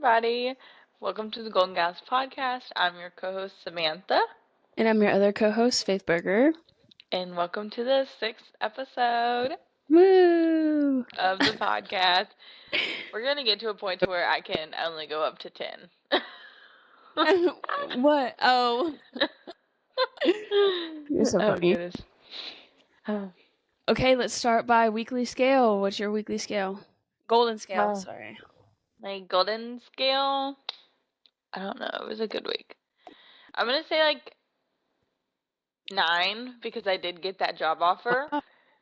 everybody. Welcome to the Golden Gas Podcast. I'm your co-host, Samantha, And I'm your other co-host, Faith Berger. and welcome to the sixth episode Woo! of the podcast. We're going to get to a point to where I can only go up to 10. What? Oh. You're so Oh, funny. goodness. Oh, Okay, let's start by weekly scale. What's your weekly scale? Golden scale, sorry. my golden scale, I don't know. It was a good week. I'm going to say like 9 because I did get that job offer.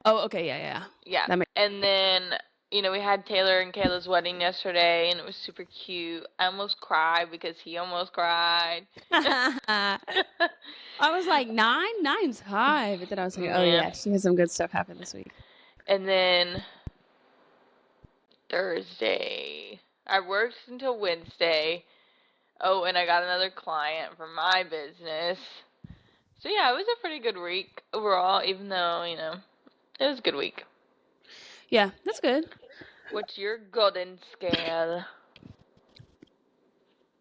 Oh, okay, yeah. Yeah. And then, we had Taylor and Kayla's wedding yesterday, and it was super cute. I almost cried because he almost cried. I was like, 9? 9's high. But then I was like, oh, yeah, she has some good stuff happen this week. And then Thursday, I worked until Wednesday. Oh, and I got another client for my business. So, yeah, it was a pretty good week overall, even though, it was a good week. Yeah, that's good. What's your golden scale?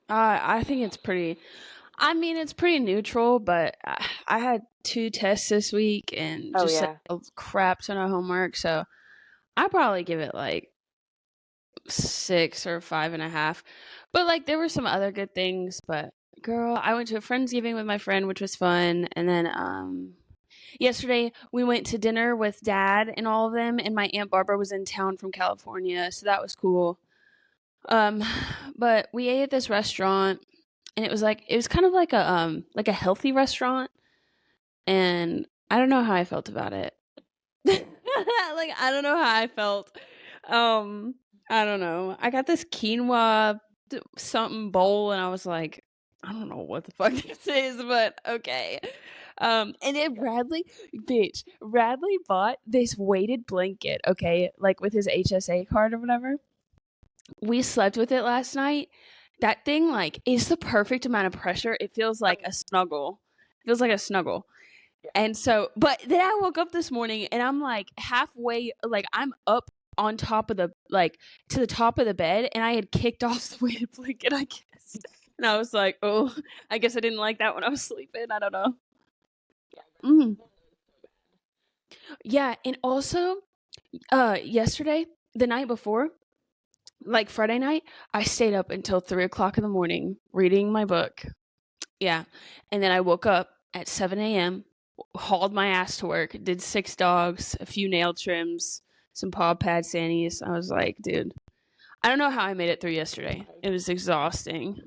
I think it's pretty... it's pretty neutral, but I had 2 tests this week and just a crap ton of homework, so I'd probably give it like 6 or 5.5. But like there were some other good things, but girl, I went to a Friendsgiving with my friend, which was fun, and then yesterday we went to dinner with Dad and all of them, and my Aunt Barbara was in town from California, so that was cool. But we ate at this restaurant, and it was kind of like a healthy restaurant, and I don't know how I felt about it. I don't know how I felt. I don't know. I got this quinoa something bowl, and I was like, I don't know what the fuck this is, but okay. And then Bradley bought this weighted blanket, okay, like with his HSA card or whatever. We slept with it last night. That thing, is the perfect amount of pressure. It feels like a snuggle. And so, but then I woke up this morning and I'm halfway, I'm up on top of to the top of the bed, and I had kicked off the weighted blanket, I guess. And I was like, oh, I guess I didn't like that when I was sleeping. I don't know. Yeah, and also, yesterday, the night before, Friday night, I stayed up until 3 o'clock in the morning reading my book. Yeah. And then I woke up at 7 a.m., hauled my ass to work, did 6 dogs, a few nail trims, some paw pad sannies. I was like, dude, I don't know how I made it through yesterday. It was exhausting.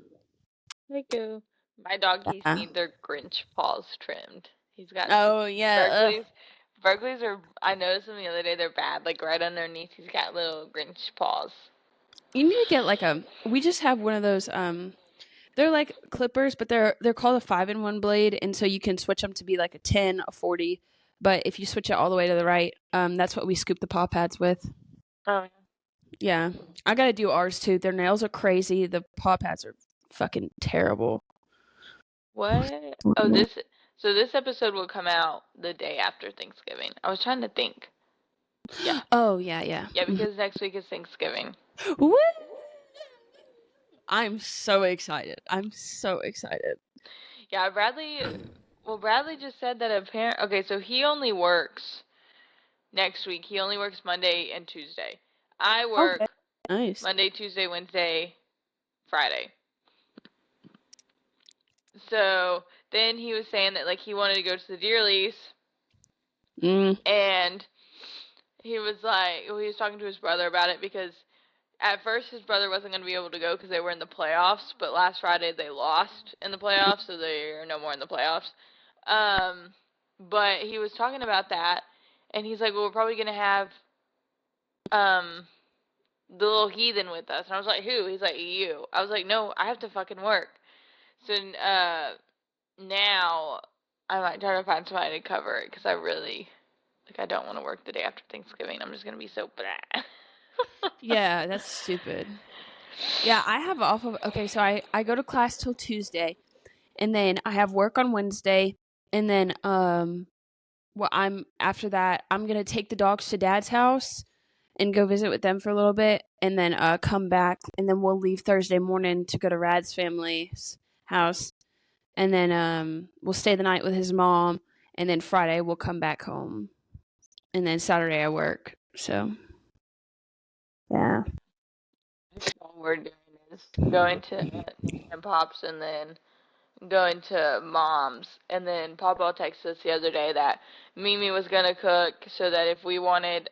Thank you. My doggies need their Grinch paws trimmed. He's got Berkeley's are, I noticed them the other day, they're bad. Right underneath, he's got little Grinch paws. You need to get we just have one of those, they're like clippers, but they're called a 5-in-1 blade, and so you can switch them to be like a 10, a 40. But if you switch it all the way to the right, that's what we scoop the paw pads with. Oh, yeah. I gotta do ours too. Their nails are crazy. The paw pads are fucking terrible. What? Oh, this episode will come out the day after Thanksgiving. I was trying to think. Yeah. Oh, yeah. Yeah, because next week is Thanksgiving. What? I'm so excited. Yeah, Bradley just said that okay, so he only works next week. He only works Monday and Tuesday. I work nice. Monday, Tuesday, Wednesday, Friday. So then he was saying that he wanted to go to the deer lease. And he was he was talking to his brother about it because at first his brother wasn't going to be able to go because they were in the playoffs, but last Friday they lost in the playoffs, so they are no more in the playoffs. But he was talking about that, and he's like, well, we're probably going to have the little heathen with us. And I was like, who? He's like, you. I was like, no, I have to fucking work. So now I might try to find somebody to cover it because I really, I don't want to work the day after Thanksgiving. I'm just going to be so blah. Yeah, that's stupid. Yeah, I have off of, okay, so I go to class till Tuesday, and then I have work on Wednesday, and then, after that, I'm going to take the dogs to Dad's house, and go visit with them for a little bit, and then come back, and then we'll leave Thursday morning to go to Rad's family's house, and then we'll stay the night with his mom, and then Friday we'll come back home, and then Saturday I work. So yeah. All we're doing is going to Nanny and Pop's and then going to Mom's. And then Papa texted us the other day that Mimi was gonna cook so that if we wanted,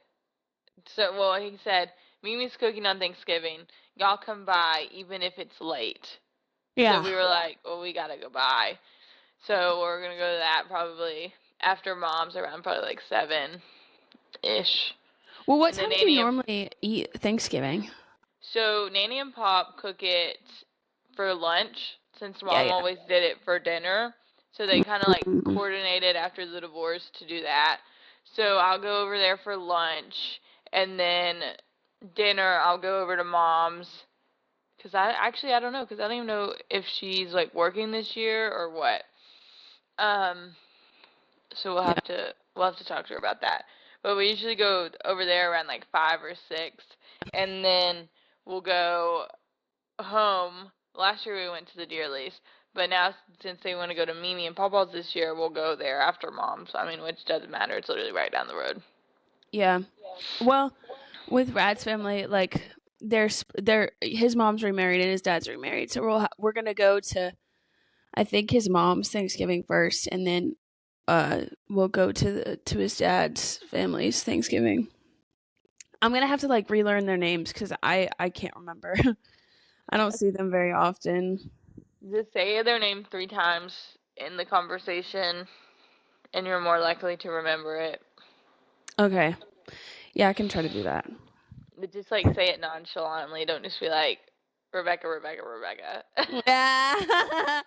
well, he said Mimi's cooking on Thanksgiving. Y'all come by even if it's late. So Yeah. we were like, well, we gotta go by. So we're gonna go to that probably after Mom's around probably like 7-ish. Well, what And then time do you Nanny and normally eat Thanksgiving? So Nanny and Pop cook it for lunch since Yeah, Mom yeah. always did it for dinner. So they kind of like Mm. coordinated after the divorce to do that. So I'll go over there for lunch and then dinner I'll go over to Mom's cuz I don't know cuz I don't even know if she's like working this year or what. Um so Yeah. we'll have to talk to her about that. But we usually go over there around like 5 or 6 and then we'll go home. Last year we went to the Deerleys, but now since they want to go to Mimi and Papa's this year, we'll go there after Mom's. I mean, which doesn't matter. It's literally right down the road. Yeah. Well, with Rad's family, like they're his mom's remarried and his dad's remarried, so we're gonna go to I think his mom's Thanksgiving first, and then we'll go to his dad's family's Thanksgiving. I'm gonna have to like relearn their names because I can't remember. I don't see them very often. Just say their name 3 times in the conversation, and you're more likely to remember it. Okay. Yeah, I can try to do that. But just like say it nonchalantly. Don't just be like Rebecca, Rebecca, Rebecca. Yeah.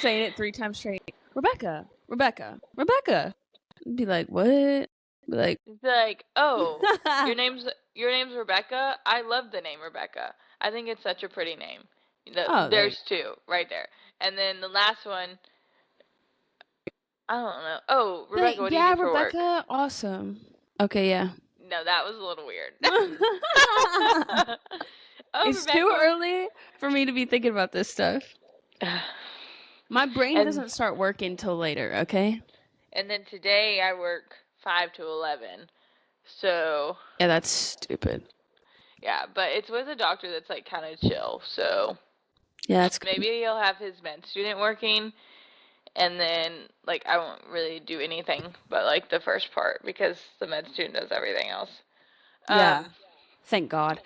Saying it 3 times straight. Rebecca, Rebecca, Rebecca. Be like, what? Be like, It's like, oh, your name's Rebecca. I love the name Rebecca. I think it's such a pretty name. oh, there. There's 2 right there, and then the last one, I don't know. Oh, Rebecca, what do you Yeah, do for work? Rebecca, awesome. Okay, yeah. No, that was a little weird. Oh, It's too Rebecca. early for me to be thinking about this stuff. My brain and doesn't start working till later, okay? and then today I work 5 to 11. So Yeah, that's stupid. yeah, but it's with a doctor that's like kind of chill. So Yeah, that's good. maybe he'll have his med student working, and then like I won't really do anything but like the first part because the med student does everything else. Yeah, Um, thank God.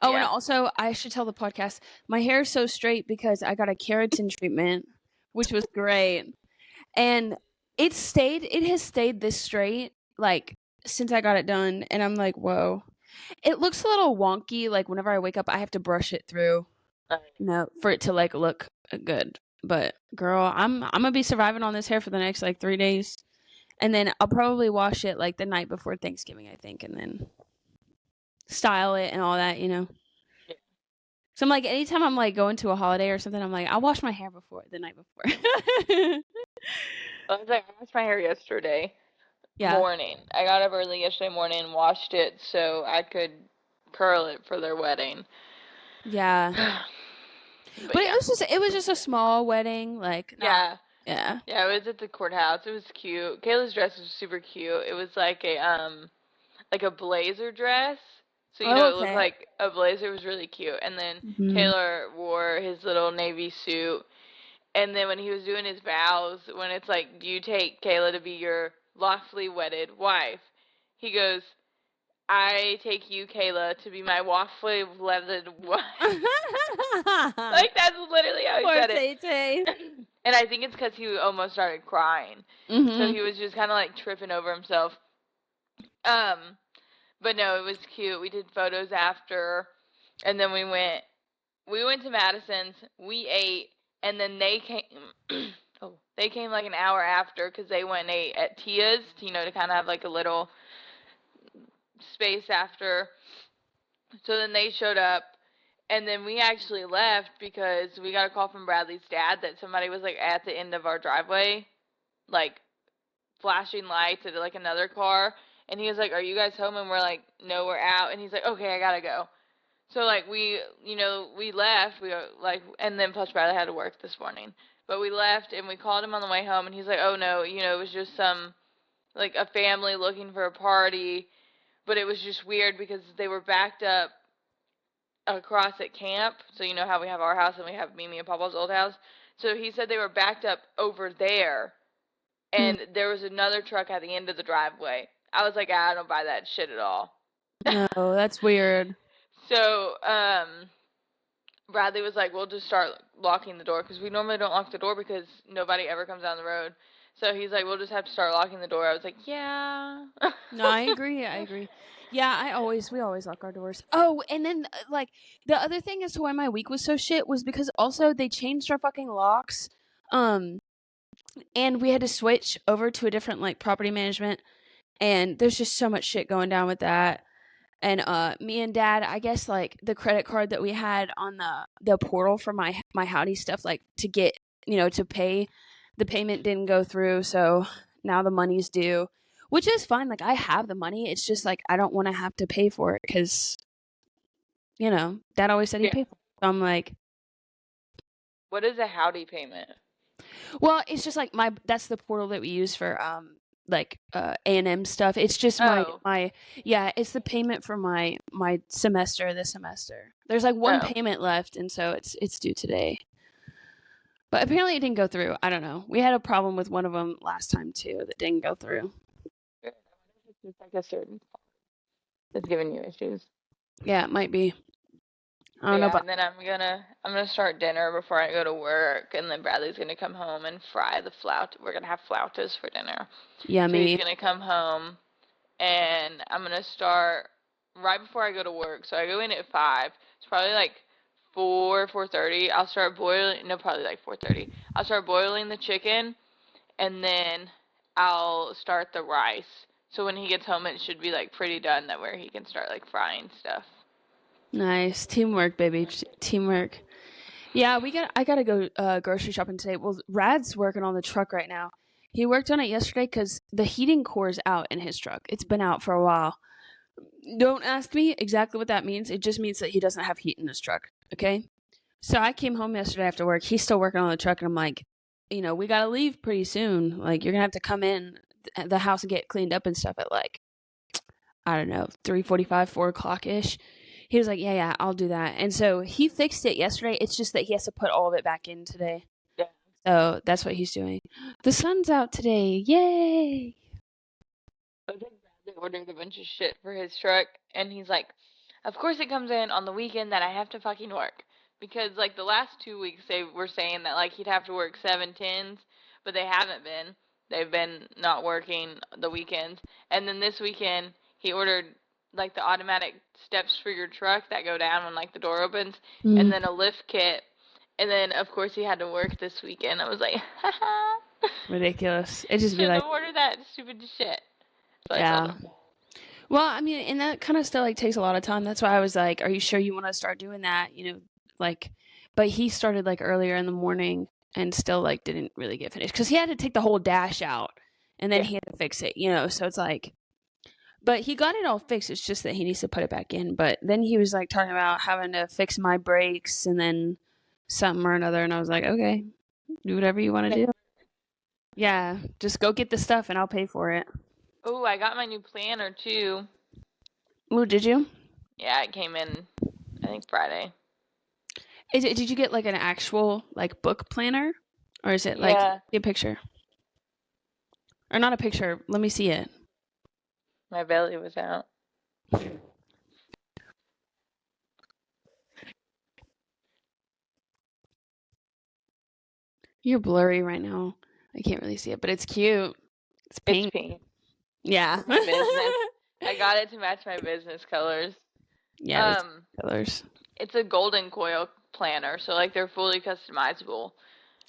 Oh, and yeah. also, I should tell the podcast, my hair is so straight because I got a keratin treatment, which was great. And it has stayed this straight, like, since I got it done. And I'm like, whoa. It looks a little wonky. Like, whenever I wake up, I have to brush it through, for it to, like, look good. But, girl, I'm going to be surviving on this hair for the next, like, 3 days. And then I'll probably wash it, like, the night before Thanksgiving, I think. And then style it and all that. So I'm like, anytime I'm like going to a holiday or something, I'm like, I'll wash my hair before the night before. I was like, I washed my hair yesterday Yeah. morning. I got up early yesterday morning and washed it so I could curl it for their wedding. Yeah. But But yeah. it was just a small wedding, like not Yeah. yeah. Yeah, it was at the courthouse. It was cute. Kayla's dress was super cute. It was like a blazer dress. So Oh, it looked okay. like a blazer. It was really cute. And then Mhm. Taylor wore his little navy suit. And then when he was doing his vows, when it's like, do you take Kayla to be your lawfully wedded wife? He goes, I take you, Kayla, to be my lawfully wedded wife. Like, that's literally how he Poor said it. Tay Tay. And I think it's because he almost started crying. So Mhm. he was just kind of like tripping over himself. Um, but no, it was cute. We did photos after, and then we went to Madison's, we ate, and then they came. Oh, they came like an hour after because they went and ate at Tia's, to kind of have like a little space after. So then they showed up, and then we actually left because we got a call from Bradley's dad that somebody was like at the end of our driveway, like flashing lights at like another car, And he was like, "Are you guys home?" And we're like, "No, we're out." And he's like, "Okay, I gotta go." So like we left. We like, and then plus Bradley had to work this morning. But we left and we called him on the way home, and he's like, "Oh no, it was just some like a family looking for a party." But it was just weird because they were backed up across at camp. So you know how we have our house and we have Mimi and Papa's old house. So he said they were backed up over there, Mm. and there was another truck at the end of the driveway. I was like, I don't buy that shit at all. No, that's weird. So Bradley was like, we'll just start locking the door because we normally don't lock the door because nobody ever comes down the road. So he's like, we'll just have to start locking the door. I was like, yeah. No, I agree. I agree. Yeah, we always lock our doors. Oh, and then like the other thing as to why my week was so shit was because also they changed our fucking locks. And we had to switch over to a different like property management, and there's just so much shit going down with that. And me and Dad, I guess like the credit card that we had on the portal for my Howdy stuff, like to get to pay, the payment didn't go through, so now the money's due, which is fine. Like I have the money, it's just like I don't want to have to pay for it because Dad always said he'd Yeah. pay for it. So I'm like, What is a Howdy payment? well, it's just like that's the portal that we use for like A&M stuff. It's just Oh. my yeah, it's the payment for my semester this semester. There's like one Oh. payment left, and so it's due today. But apparently it didn't go through. I don't know. We had a problem with one of them last time too that didn't go through. It's just like a certain that's giving you issues. Yeah, it might be. I don't know Yeah, about and then I'm gonna start dinner before I go to work, and then Bradley's gonna come home and fry the flout. We're gonna have flautas for dinner. So he's yummy. gonna come home, and I'm gonna start right before I go to work. So I go in at 5. It's probably like 4:30. I'll start boiling. No, probably like 4:30. I'll start boiling the chicken, and then I'll start the rice. So when he gets home, it should be like pretty done. That where he can start like frying stuff. Nice teamwork, baby. Teamwork. Yeah, I gotta go grocery shopping today. Well, Rad's working on the truck right now. He worked on it yesterday because the heating core's out in his truck. It's been out for a while. Don't ask me exactly what that means. It just means that he doesn't have heat in his truck. Okay. So I came home yesterday after work. He's still working on the truck, and I'm like, we gotta leave pretty soon. Like, you're gonna have to come in the house and get cleaned up and stuff at like, I don't know, 3:45, 4 o'clock ish. He was like, yeah, I'll do that. And so he fixed it yesterday. It's just that he has to put all of it back in today. Yeah. So that's what he's doing. The sun's out today. Yay! I think Bradley ordered a bunch of shit for his truck, and he's like, of course it comes in on the weekend that I have to fucking work. Because, like, the last 2 weeks they were saying that, like, he'd have to work 7/10s, but they haven't been. They've been not working the weekends. And then this weekend, he ordered, like, the automatic steps for your truck that go down when, like, the door opens, and then a lift kit. And then, of course, he had to work this weekend. I was like, haha. Ridiculous. It just be Shouldn't like, have ordered that stupid shit. So I told yeah. him. Well, I mean, and that kind of stuff like takes a lot of time. That's why I was like, "Are you sure you want to start doing that?" Like, but he started like earlier in the morning and still like didn't really get finished because he had to take the whole dash out and then Yeah. he had to fix it. So it's like, but he got it all fixed. It's just that he needs to put it back in. But then he was like talking about having to fix my brakes and then something or another, and I was like, okay, do whatever you want to do. Yeah, just go get the stuff and I'll pay for it. Oh, I got my new planner too. Ooh, did you? Yeah, it came in, I think Friday. Did you get like an actual like book planner, or is it like Yeah, a picture, or not a picture? Let me see it. my belly was out. You're blurry right now. I can't really see it, but it's cute. It's It's pink. pink. Yeah. My business. I got it to match my business colors. Yeah, that's colors. It's a golden coil planner, so like they're fully customizable.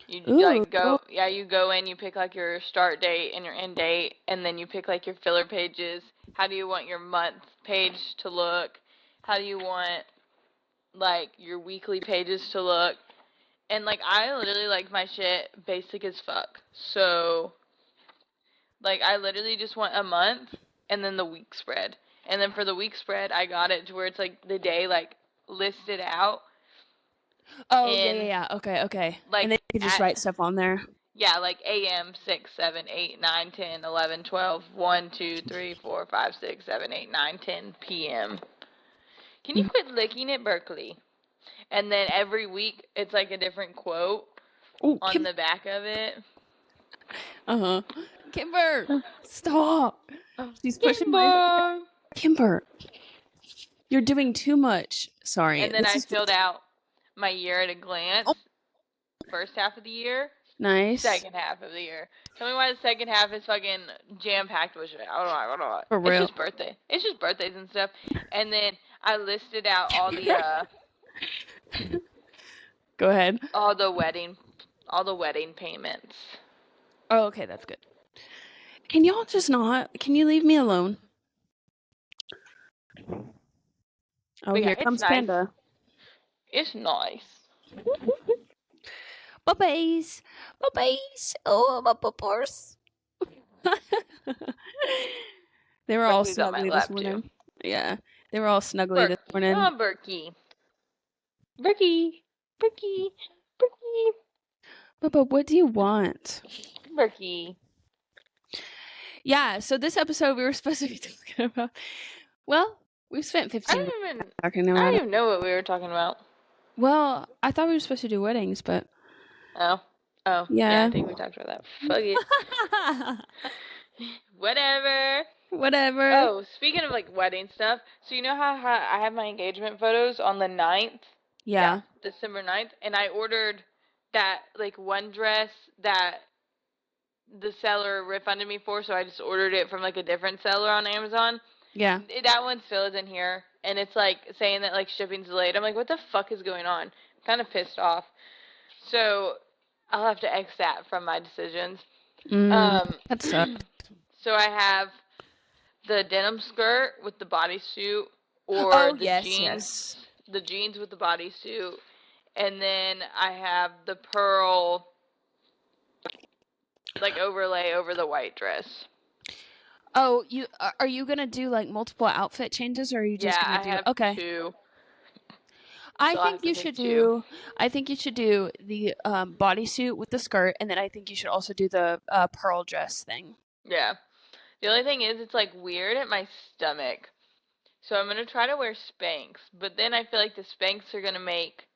You Ooh, like go, yeah, you go in, you pick like your start date and your end date, and then you pick like your filler pages. How do you want your month page to look? How do you want like your weekly pages to look? And like I literally like my shit basic as fuck. So like I literally just want a month and then the week spread. And then for the week spread, I got it to where it's like the day like listed out. Oh, yeah. Okay. Like And then you could just write stuff on there. Yeah, like AM 6, 7, 8, 9, 10, 11, 12, 1, 2, 3, 4, 5, 6, 7, 8, 9, 10 PM. Can you quit licking it, Berkeley? And then every week it's like a different quote on the back of it. Kimber, stop. She's pushing my... Kimber, you're doing too much. Sorry. And then I filled out my year at a glance. First half of the year. Nice. Second half of the year. Tell me why the second half is fucking jam-packed with shit. I don't know. For real. It's just birthday. It's just birthdays and stuff. And then I listed out all the Go ahead. all the wedding payments. Oh, okay, that's good. Can y'all just not? Can you leave me alone? Oh, But yeah, here comes nice. Panda. It's nice. Puppies. Oh, my puppers. They were all snuggly this morning. Too. Yeah, they were all snuggly this morning. Oh, Berkey. Papa, what do you want? Berkey. Yeah, so this episode we were supposed to be talking about. Well, we've spent 15 minutes talking about it. I don't even know what we were talking about. Well, I thought we were supposed to do weddings, but... Oh, yeah, I think we talked about that. Fuck it. Whatever. Oh, speaking of, like, wedding stuff, so you know how I have my engagement photos on the 9th? Yeah. December 9th, and I ordered that, like, one dress that the seller refunded me for, so I just ordered it from, like, a different seller on Amazon. Yeah. That one still isn't here, and it's, like, saying that, like, shipping's delayed. I'm like, what the fuck is going on? I'm kind of pissed off. So, I'll have to X that from my decisions. That sucks. So I have the denim skirt with the bodysuit, or the jeans. Yes. The jeans with the bodysuit, and then I have the pearl, like, overlay over the white dress. Oh, are you gonna do, like, multiple outfit changes, or are you just gonna do? I have okay. 2. I think you should do the bodysuit with the skirt, and then I think you should also do the pearl dress thing. Yeah. The only thing is, it's, like, weird at my stomach. So I'm going to try to wear Spanx, but then I feel like the Spanx are going to make,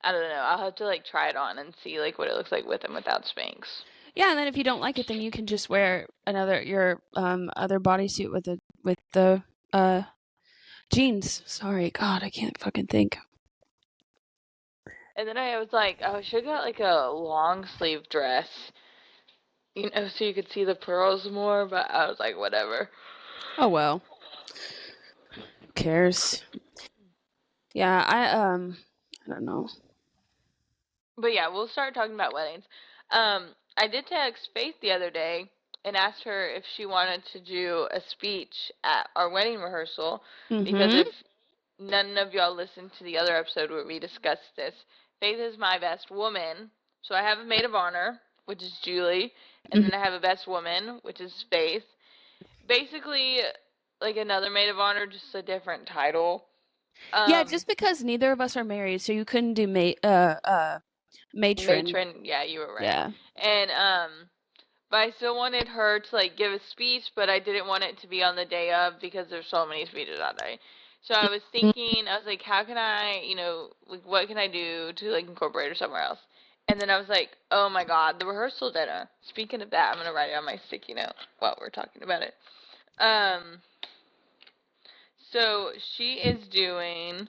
I don't know, I'll have to, like, try it on and see, like, what it looks like with and without Spanx. Yeah, and then if you don't like it, then you can just wear your other bodysuit with the jeans. Sorry, God, I can't fucking think. And then I was like, I should have got, like, a long sleeve dress, you know, so you could see the pearls more, but I was like, whatever. Oh, well. Who cares? Yeah, I don't know. But yeah, we'll start talking about weddings. I did text Faith the other day and asked her if she wanted to do a speech at our wedding rehearsal, because if none of y'all listened to the other episode where we discussed this, Faith is my best woman. So I have a maid of honor, which is Julie, and then I have a best woman, which is Faith. Basically, like another maid of honor, just a different title. Yeah, just because neither of us are married, so you couldn't do matron. Matron, yeah, you were right. Yeah. And but I still wanted her to, like, give a speech, but I didn't want it to be on the day of because there's so many speeches that day. So I was thinking, I was like, how can I, you know, like, what can I do to, like, incorporate her somewhere else? And then I was like, oh my God, the rehearsal dinner. Speaking of that, I'm gonna write it on my sticky note while we're talking about it. So she is doing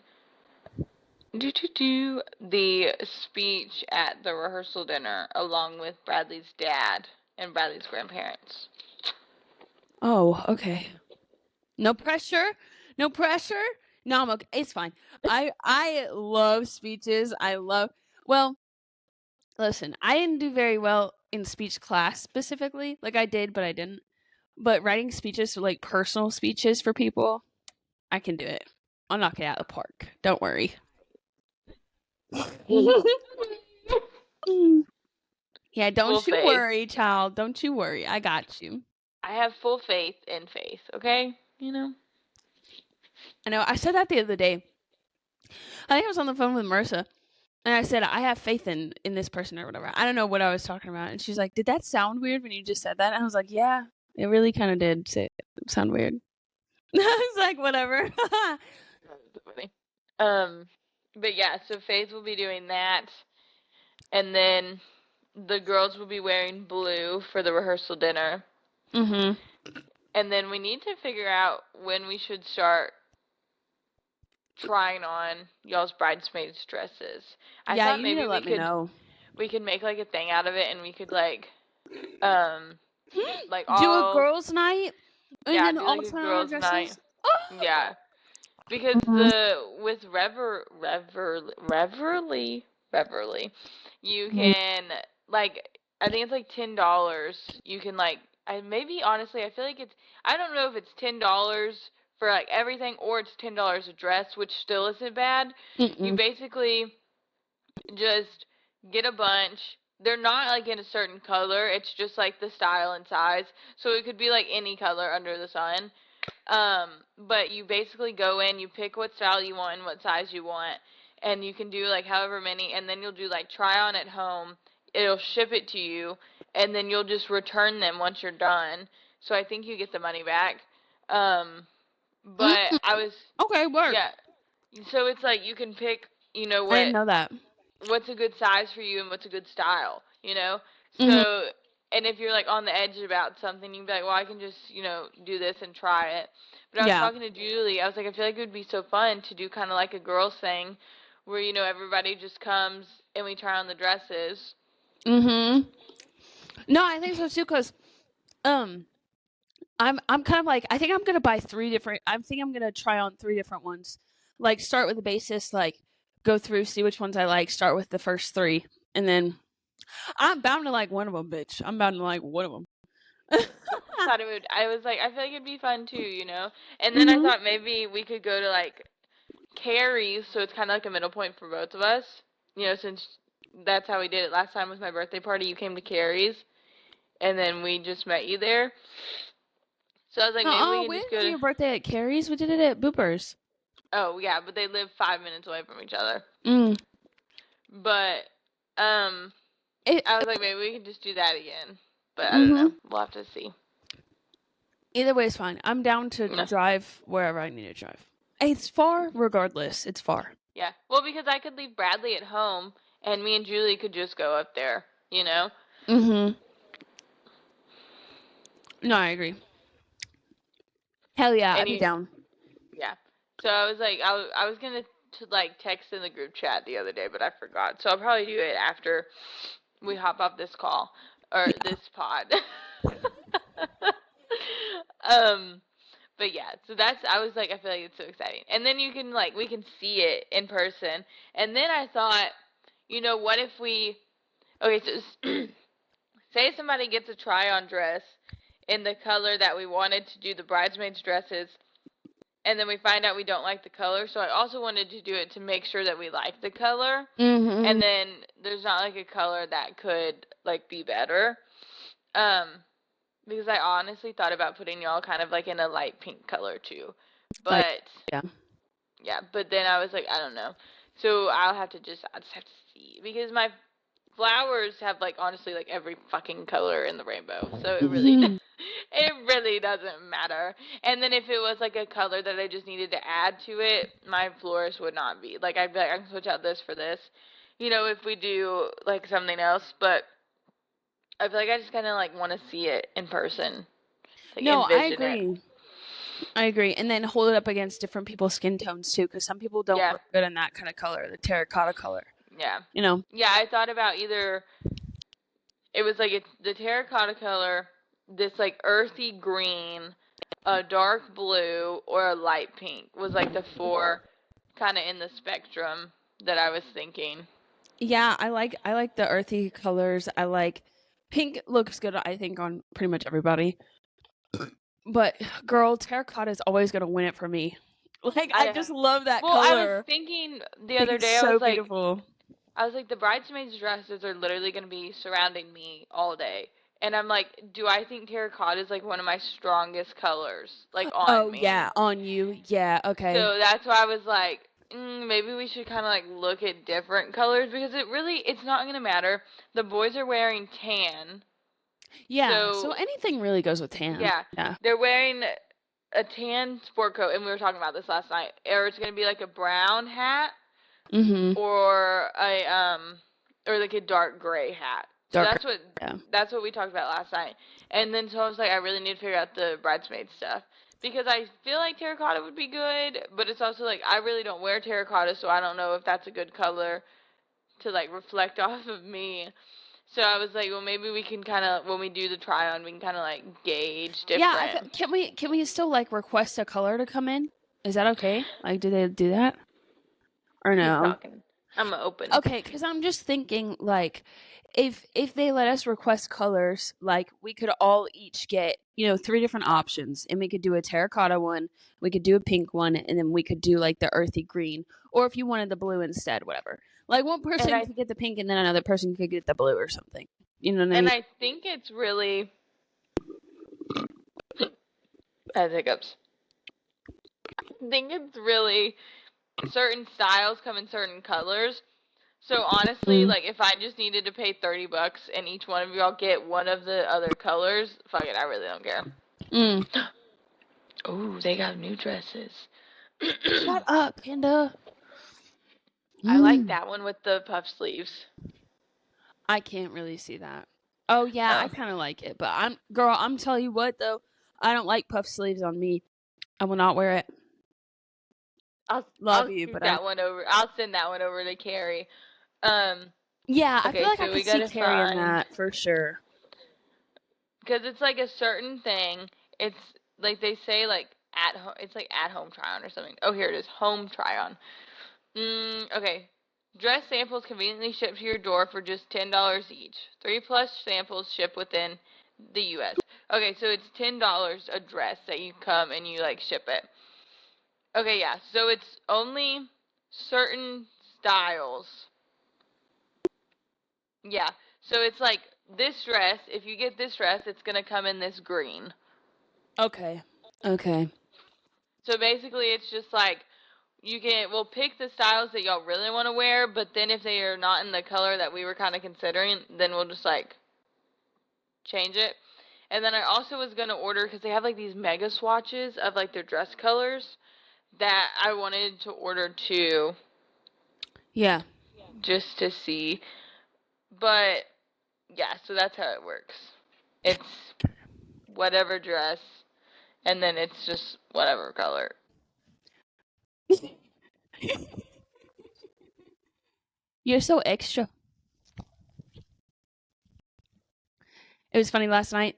the speech at the rehearsal dinner along with Bradley's dad and Bradley's grandparents. Oh, okay. No pressure. No, I'm okay. It's fine. I love speeches. Well, listen, I didn't do very well in speech class specifically. Like, I did, but I didn't. But writing speeches, like personal speeches for people, I can do it. I'll knock it out of the park. Don't worry. Yeah, don't you worry, child. Don't you worry. I got you. I have full faith in Faith, okay? You know? I know. I said that the other day. I think I was on the phone with Marissa, and I said I have faith in this person or whatever. I don't know what I was talking about, and she's like, "Did that sound weird when you just said that?" And I was like, "Yeah, it really kind of did sound weird." I was like, "Whatever." That's funny. But yeah, so Faith will be doing that, and then the girls will be wearing blue for the rehearsal dinner. Mhm. And then we need to figure out when we should start trying on y'all's bridesmaids dresses. I Yeah, thought you need maybe to let me know. we could make like a thing out of it, and we could um like Do a all girls' night and yeah, then do all like a try on our girls' night. dresses. Oh. Yeah. Because Mhm. the with Reverly, you Mhm. can like I think it's like $10. You can like I maybe honestly I feel like it's I don't know if it's $10 for like everything or it's $10 a dress, which still isn't bad. You Mm-mm. basically just get a bunch. They're not like in a certain color. It's just like the style and size. So it could be like any color under the sun. But you basically go in, you pick what style you want and what size you want, and you can do like however many, and then you'll do like try on at home. It'll ship it to you, and then you'll just return them once you're done. So I think you get the money back. But Mm. I was, Okay, work. yeah. So it's like you can pick, I didn't know that. what's a good size for you and what's a good style, you know? Mhm. So, and if you're like on the edge about something, you'd be like, well, I can just, do this and try it. But I was Yeah. talking to Julie, I was like, I feel like it would be so fun to do kind of like a girls thing where, everybody just comes and we try on the dresses. Mhm. No, I think so too. Cause um, I'm kind of like I think I'm gonna buy three different. I think I'm gonna try on three different ones. Like start with the basis. Like go through, see which ones I like. Start with the first three, and then I'm bound to like one of them, bitch. I'm bound to like one of them. I was like, I feel like it'd be fun too, And then I Mhm. thought maybe we could go to like Carrie's, so it's kind of like a middle point for both of us. Since that's how we did it last time with my birthday party. You came to Carrie's, and then we just met you there. So I was like, maybe we can We just didn't go do to. your birthday at Carrie's. We did it at Boopers. Oh yeah, but they live 5 minutes away from each other. Mm. But It. I was like, maybe we can just do that again. But I don't know. Mhm. We'll have to see. Either way is fine. I'm down to Yeah. drive wherever I need to drive. It's far, regardless. It's far. Yeah. Well, because I could leave Bradley at home, and me and Julie could just go up there. Mhm. No, I agree. Hell yeah, I'd And be down. yeah. So I was like, I was gonna like text in the group chat the other day, but I forgot. So I'll probably do it after we hop off this call or this pod. um, but yeah, so that's I was like, I feel like it's so exciting, and then you can like we can see it in person, and then I thought, what if we? Okay, so say somebody gets a try-on dress in the color that we wanted to do the bridesmaids dresses, and then we find out we don't like the color. So I also wanted to do it to make sure that we like the color, Mhm. and then there's not like a color that could like be better. Um, because I honestly thought about putting y'all kind of like in a light pink color too, Like, but yeah. yeah, but then I was like, I don't know. So I just have to see because my flowers have like honestly like every fucking color in the rainbow. So it really Mhm. it really doesn't matter. And then if it was like a color that I just needed to add to it, my florist would not be. Like I'd be like I can switch out this for this. If we do like something else, but I feel like I just kind of like want to see it in person, like No, I envision it. agree. I agree. And then hold it up against different people's skin tones too, because some people don't Yeah, look good in that kind of color, the terracotta color. yeah, You know. yeah. I thought about either it was like it's the terracotta color, this like earthy green, a dark blue, or a light pink was like the four kind of in the spectrum that I was thinking. Yeah, I like the earthy colors. I like pink looks good, I think, on pretty much everybody. But girl, terracotta is always gonna win it for me. Like I I just love that Well, I was color. thinking I the think other it's day. so beautiful. I was like, the bridesmaids' dresses are literally going to be surrounding me all day. and I'm like, do I think terracotta is like one of my strongest colors, like on Oh me? yeah, on you. Yeah, okay. So that's why I was like, maybe we should kind of like look at different colors because it's not gonna matter. The boys are wearing tan, Yeah, so so anything really goes with tan. yeah, Yeah. they're wearing a tan sport coat, and we were talking about this last night. Or it's gonna be like a brown hat Mhm. or or like a dark gray hat. So Darker. Yeah. that's what we talked about last night. And then so I was like, I really need to figure out the bridesmaid stuff because I feel like terracotta would be good, but it's also like I really don't wear terracotta, so I don't know if that's a good color to like reflect off of me. So I was like, well, maybe we can kind of when we do the try on, we can kind of like gauge Yeah, different. can we still like request a color to come in? Is that okay? Like, do they do that or Keep no? talking. I'm open. Okay, because I'm just thinking like, if they let us request colors, like we could all each get 3 different options, and we could do a terracotta one, we could do a pink one, and then we could do like the earthy green, or if you wanted the blue instead, whatever. Like one And person I could get the pink, and then another person could get the blue or something. You know what I and mean? I think it's really I have hiccups. I think it's really certain styles come in certain colors. So honestly, Mm. like if I just needed to pay $30 and each one of y'all get one of the other colors, fuck it, I really don't care. Mm. Ooh, they got new dresses. Shut up, Panda. I like Mm. that one with the puff sleeves. I can't really see that. Oh yeah, I Oh, kind of like it, but I'm telling you what though, I don't like puff sleeves on me. I will not wear it. Love I'll you, shoot but that one over. I'll send that one over to Carrie. Um, yeah, I feel okay, like I so we could see gotta carrying find that for sure. because it's like a certain thing. It's like they say like at home. It's like at home try on or something. Oh, here it is, home try on. Okay. Dress samples conveniently shipped to your door for just $10 each. 3+ samples ship within the U.S. Okay, so it's $10 a dress that you come and you like ship it. Okay, yeah. So it's only certain styles. Yeah. So it's like this dress. If you get this dress, it's gonna come in this green. Okay. Okay. So basically, it's just like we'll pick the styles that y'all really want to wear, but then if they are not in the color that we were kind of considering, then we'll just like change it. And then I also was gonna order because they have like these mega swatches of like their dress colors that I wanted to order too, Yeah. just to see. But yeah, so that's how it works. It's whatever dress, and then it's just whatever color. You're so extra. It was funny last night.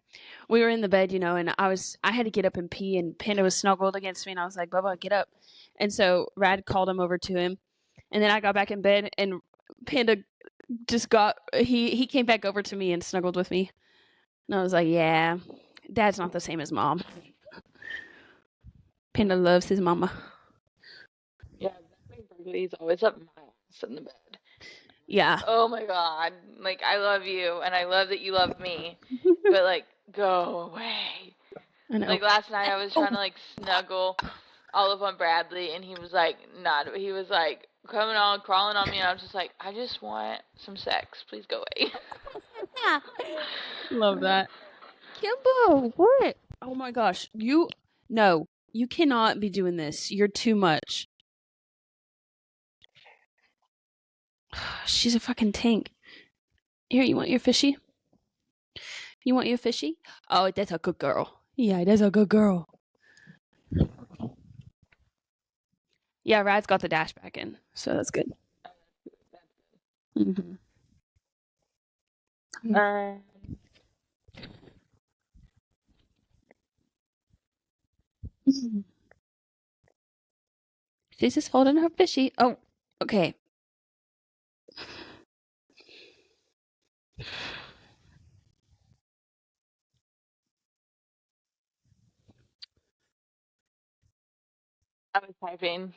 We were in the bed, and I had to get up and pee, and Panda was snuggled against me, and I was like, Bubba, get up. And so Rad called him over to him, and then I got back in bed, and Panda just he came back over to me and snuggled with me. And I was like, yeah, Dad's not the same as Mom. Panda loves his mama. Yeah, he's always up my ass in the bed. Yeah. Oh my god, like I love you, and I love that you love me, but like go away. I know. Like last night, I was trying Oh, to like snuggle all up on Bradley, and he was like not. He was like coming on, crawling on me, and I was just like, I just want some sex. Please go away. yeah. Love that. Kimbo, what? Oh my gosh. No, you cannot be doing this. You're too much. She's a fucking tank. Here, you want your fishy? You want your fishy? Oh, that's a good girl. Yeah, that's a good girl. Yeah, Rad's got the dash back in, so that's good. Mm-hmm. Uh, She's just holding her fishy. Oh, okay. I was typing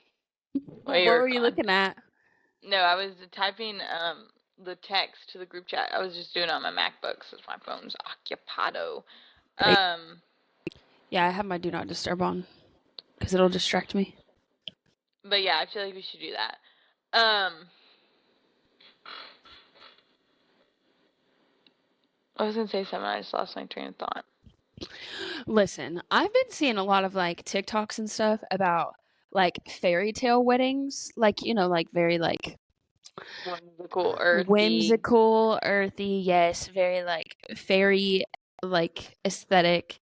while What you were were you gone. looking at? No, I was typing the text to the group chat. I was just doing it on my MacBook since my phone's occupado. Yeah, I have my do not disturb on because it'll distract me. But yeah, I feel like we should do that. I was gonna say something. I just lost my train of thought. Listen, I've been seeing a lot of like TikToks and stuff about like fairy tale weddings, like like very like Whimsical, earthy. whimsical, earthy, yes, very like fairy like aesthetic.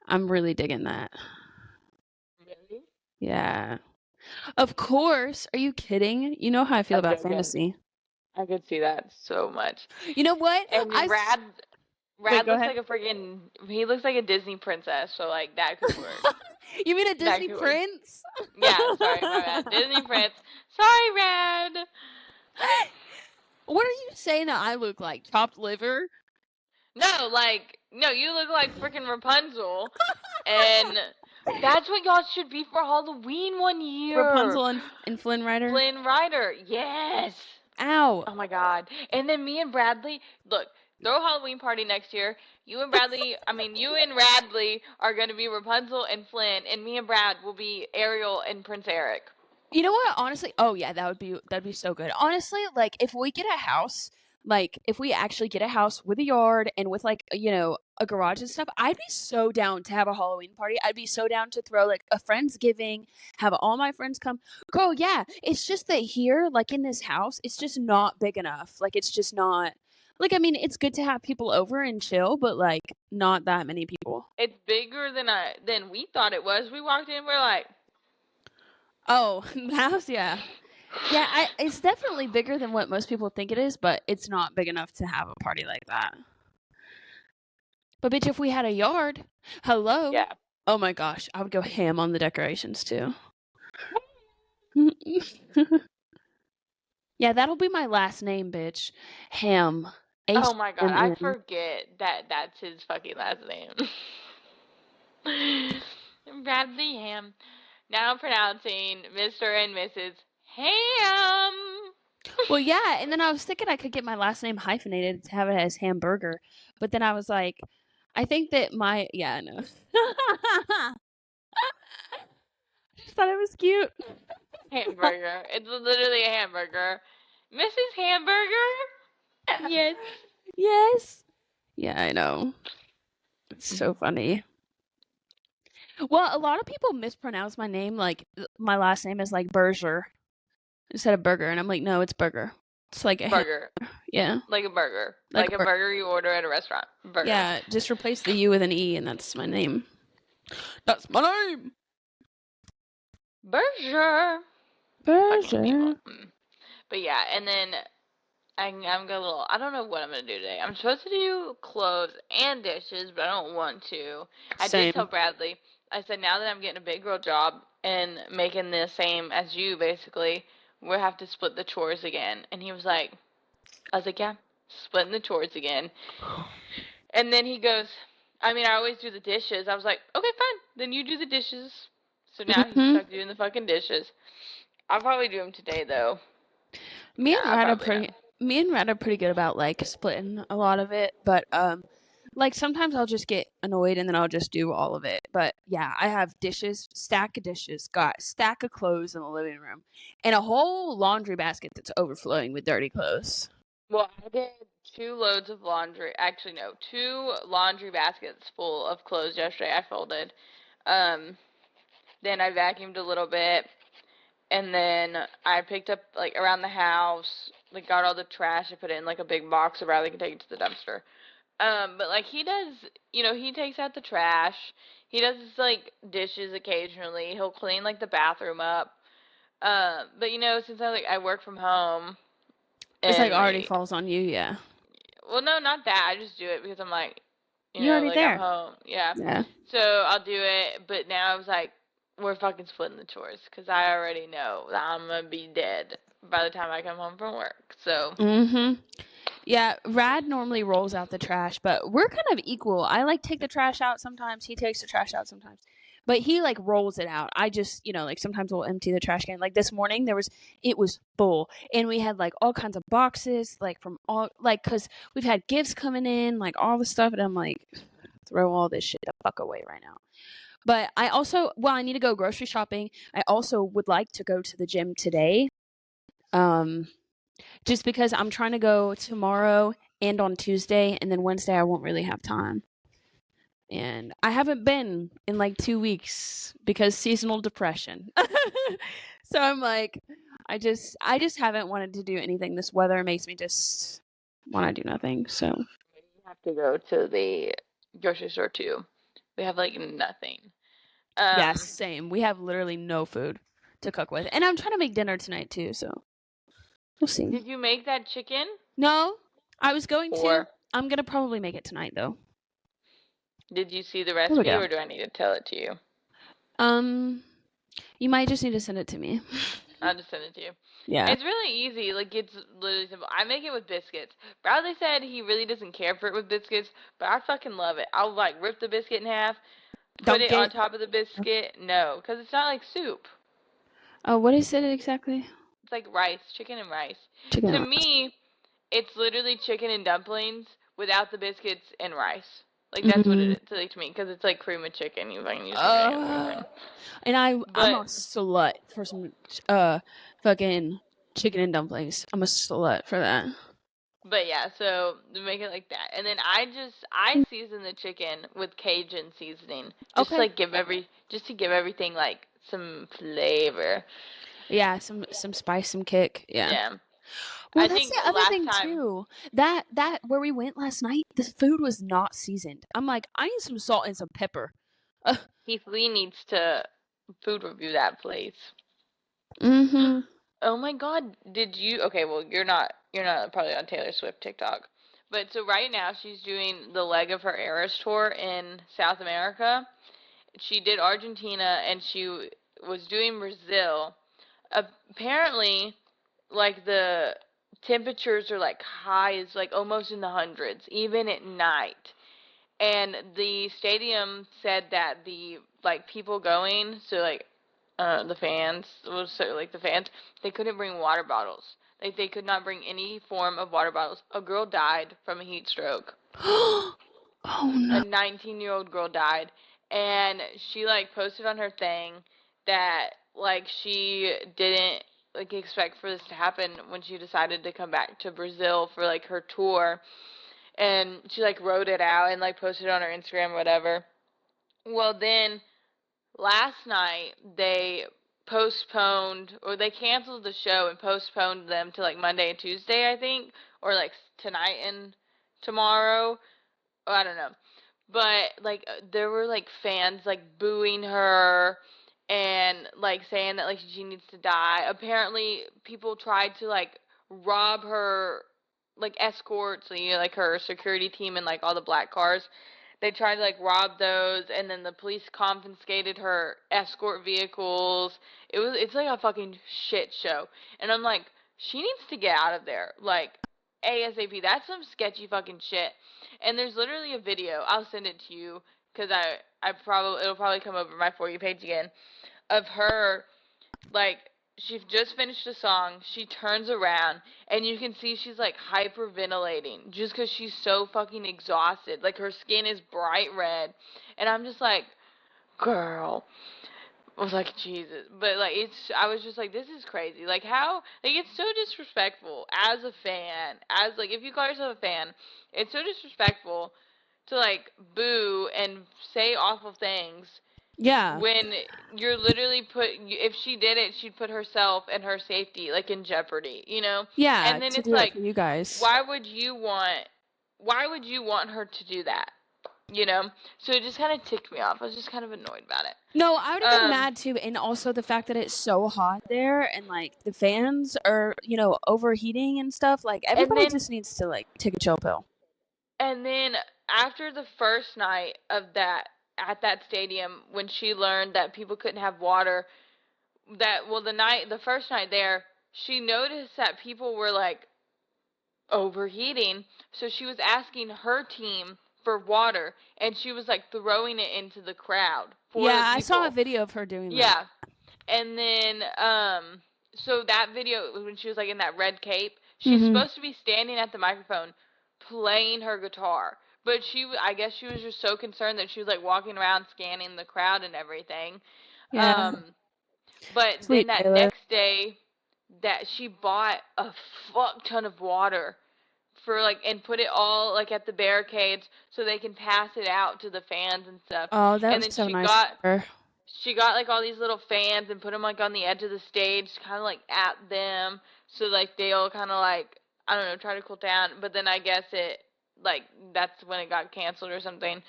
I'm really digging that. Really? Yeah. Of course. Are you kidding? You know how I feel I'm about joking. fantasy. I could see that so much. You know what? And Rad Wait, go looks ahead. like a freaking. He looks like a Disney princess, so like that could work. You mean a That Disney could work. prince? Yeah, sorry, my bad. Disney prince. Sorry, Rad. What are you saying that I look like? Chopped liver? No, you look like freaking Rapunzel, and that's what y'all should be for Halloween one year. Rapunzel and Flynn Rider? Flynn Rider, yes. Ow. Oh my god. And then me and Bradley, look, throw a Halloween party next year. You and Radley are going to be Rapunzel and Flynn, and me and Brad will be Ariel and Prince Eric. You know what? Honestly, oh yeah, that'd be so good. Honestly, like if we get a house, like if we actually get a house with a yard and with like a garage and stuff, I'd be so down to have a Halloween party. I'd be so down to throw like a friendsgiving, have all my friends come. Girl, yeah, it's just that here, like in this house, it's just not big enough. Like it's just not. Like I mean, it's good to have people over and chill, but like not that many people. It's bigger than we thought it was. We walked in, we're like, oh, the house, yeah. Yeah, it's definitely bigger than what most people think it is, but it's not big enough to have a party like that. But bitch, if we had a yard, hello. yeah. Oh my gosh, I would go ham on the decorations too. Yeah, that'll be my last name, bitch. Ham. Oh my god, I H-M-M. forget that that's his fucking last name. Bradley Ham. Now pronouncing Mr. and Mrs. Ham. Well, yeah, and then I was thinking I could get my last name hyphenated to have it as Hamburger, but then I was like, I think that I know. I just thought it was cute. Hamburger. It's literally a hamburger. Mrs. Hamburger? Yes. Yes. Yeah, I know. It's so funny. Well, a lot of people mispronounce my name, like my last name is like Berger instead of burger, and I'm like, no, it's burger. It's like a burger. Yeah. Like a burger. Like a burger you order at a restaurant. Burger. Yeah, just replace the U with an E, and that's my name. That's my name. Berger. Berger. But yeah, and then I'm gonna little. I don't know what I'm gonna do today. I'm supposed to do clothes and dishes, but I don't want to. I did tell Bradley. I said now that I'm getting a big girl job and making the same as you, basically, we'll have to split the chores again. And he was like, I was like, yeah, splitting the chores again. And then he goes, I mean, I always do the dishes. I was like, okay, fine. Then you do the dishes. So now he's stuck doing the fucking dishes. I'll probably do them today, though. Me and Rad are pretty good about like splitting a lot of it, but like sometimes I'll just get annoyed and then I'll just do all of it. But yeah, I have stack of dishes, got stack of clothes in the living room, and a whole laundry basket that's overflowing with dirty clothes. Well, I did 2 loads of laundry. Actually, no, 2 laundry baskets full of clothes yesterday. I folded. Then I vacuumed a little bit. And then I picked up, like, around the house, like, got all the trash. I put it in, like, a big box so Bradley can take it to the dumpster. But, like, he does, he takes out the trash. He does, like, dishes occasionally. He'll clean, like, the bathroom up. But, since I work from home. It's, like, already falls on you, yeah. Well, no, not that. I just do it because I'm, like, you're already there. I'm home. Yeah. So I'll do it. But now I was like, we're fucking splitting the chores because I already know that I'm gonna be dead by the time I come home from work. So. Yeah, Rad normally rolls out the trash, but we're kind of equal. I like take the trash out sometimes. He takes the trash out sometimes. But he like rolls it out. I just, like sometimes we'll empty the trash can. Like this morning it was full, and we had like all kinds of boxes, like from all, like, cause we've had gifts coming in, like all the stuff, and I'm like, throw all this shit the fuck away right now. But I also, I need to go grocery shopping. I also would like to go to the gym today. Um, just because I'm trying to go tomorrow and on Tuesday, and then Wednesday I won't really have time. And I haven't been in like 2 weeks because seasonal depression. So I'm like, I just haven't wanted to do anything. This weather makes me just want to do nothing. So You have to go to the grocery store too. We have like nothing. yeah, Um, same. We have literally no food to cook with, and I'm trying to make dinner tonight too. So we'll see. did you make that chicken? No, I was going to. Or I'm gonna probably make it tonight though. did you see the There we recipe, go. or do I need to tell it to you? Um, you might just need to send it to me. I'll just send it to you. Yeah. It's really easy. Like, it's literally simple. I make it with biscuits. Bradley said he really doesn't care for it with biscuits, but I fucking love it. I'll, like, rip the biscuit in half, put Dunk it on it. top of the biscuit. No, because it's not like soup. Oh, what is it exactly? It's like rice, chicken and rice. Chicken To and rice. me, it's literally chicken and dumplings without the biscuits and rice. Like, that's what it Mm. is, like, to me, because it's like cream of chicken. You fucking use some cream. Uh, and I'm a But slut for some uh fucking chicken and dumplings. I'm a slut for that. But yeah, so make it like that, and then I season the chicken with Cajun seasoning, just Okay. like just to give everything like some flavor. Yeah, some spice, some kick. Yeah. Yeah, Well, I that's think the other last thing time too. That where we went last night, the food was not seasoned. I'm like, I need some salt and some pepper. Uh, Keith Lee needs to food review that place. mm-hmm. Oh my God, did you? Okay, well you're not probably on Taylor Swift TikTok, but so right now she's doing the leg of her Eras tour in South America. She did Argentina and she was doing Brazil. Apparently, like the temperatures are like high as like almost in the hundreds, even at night. And the stadium said that the like people going, so like the fans, so like the fans, they couldn't bring water bottles. Like they could not bring any form of water bottles. A girl died from a heat stroke. Oh A no. 19-year-old girl died, and she like posted on her thing that like she didn't like expect for this to happen when she decided to come back to Brazil for like her tour, and she like wrote it out and like posted it on her Instagram or whatever. Well, then last night they postponed or they canceled the show and postponed them to like Monday and Tuesday, I think, or like tonight and tomorrow. Oh, I don't know. But like there were like fans like booing her and like saying that like she needs to die. Apparently people tried to like rob her like escorts, like her security team and like all the black cars. They tried to like rob those, and then the police confiscated her escort vehicles. It's like a fucking shit show. And I'm like, she needs to get out of there. Like ASAP. That's some sketchy fucking shit. And there's literally a video. I'll send it to you because it'll probably come over my For You page again of her like she just finished a song. She turns around and you can see she's like hyperventilating just because she's so fucking exhausted. Like her skin is bright red, and I'm just like, girl. I was like, Jesus. But like I was just like, this is crazy. Like how like it's so disrespectful as a fan. As like if you call yourself a fan, it's so disrespectful to like boo and say awful things Yeah. when you're literally if she did it, she'd put herself and her safety like in jeopardy, you know? Yeah, And then to it's do it like for you guys. why would you want her to do that? You know? So it just kind of ticked me off. I was just kind of annoyed about it. No, I would have been Um mad too, and also the fact that it's so hot there, and like the fans are, overheating and stuff. Like and everybody then just needs to like take a chill pill. and then after the first night of that at that stadium when she learned that people couldn't have water, the first night there, she noticed that people were like overheating, so she was asking her team for water, and she was like throwing it into the crowd for Yeah, the I saw a people. video of her doing that. Yeah. And then so that video when she was like in that red cape, she's Mhm. supposed to be standing at the microphone playing her guitar. But I guess she was just so concerned that she was like walking around scanning the crowd and everything. Yeah. Um but then Sweet that Taylor. next day that she bought a fuck ton of water for like and put it all like at the barricades so they can pass it out to the fans and stuff. Oh, that And was then so nice of her. she got like all these little fans and put them like on the edge of the stage, kind of like at them, so like they'll kind of like I don't know try to cool down. But then I guess it like that's when it got canceled or something.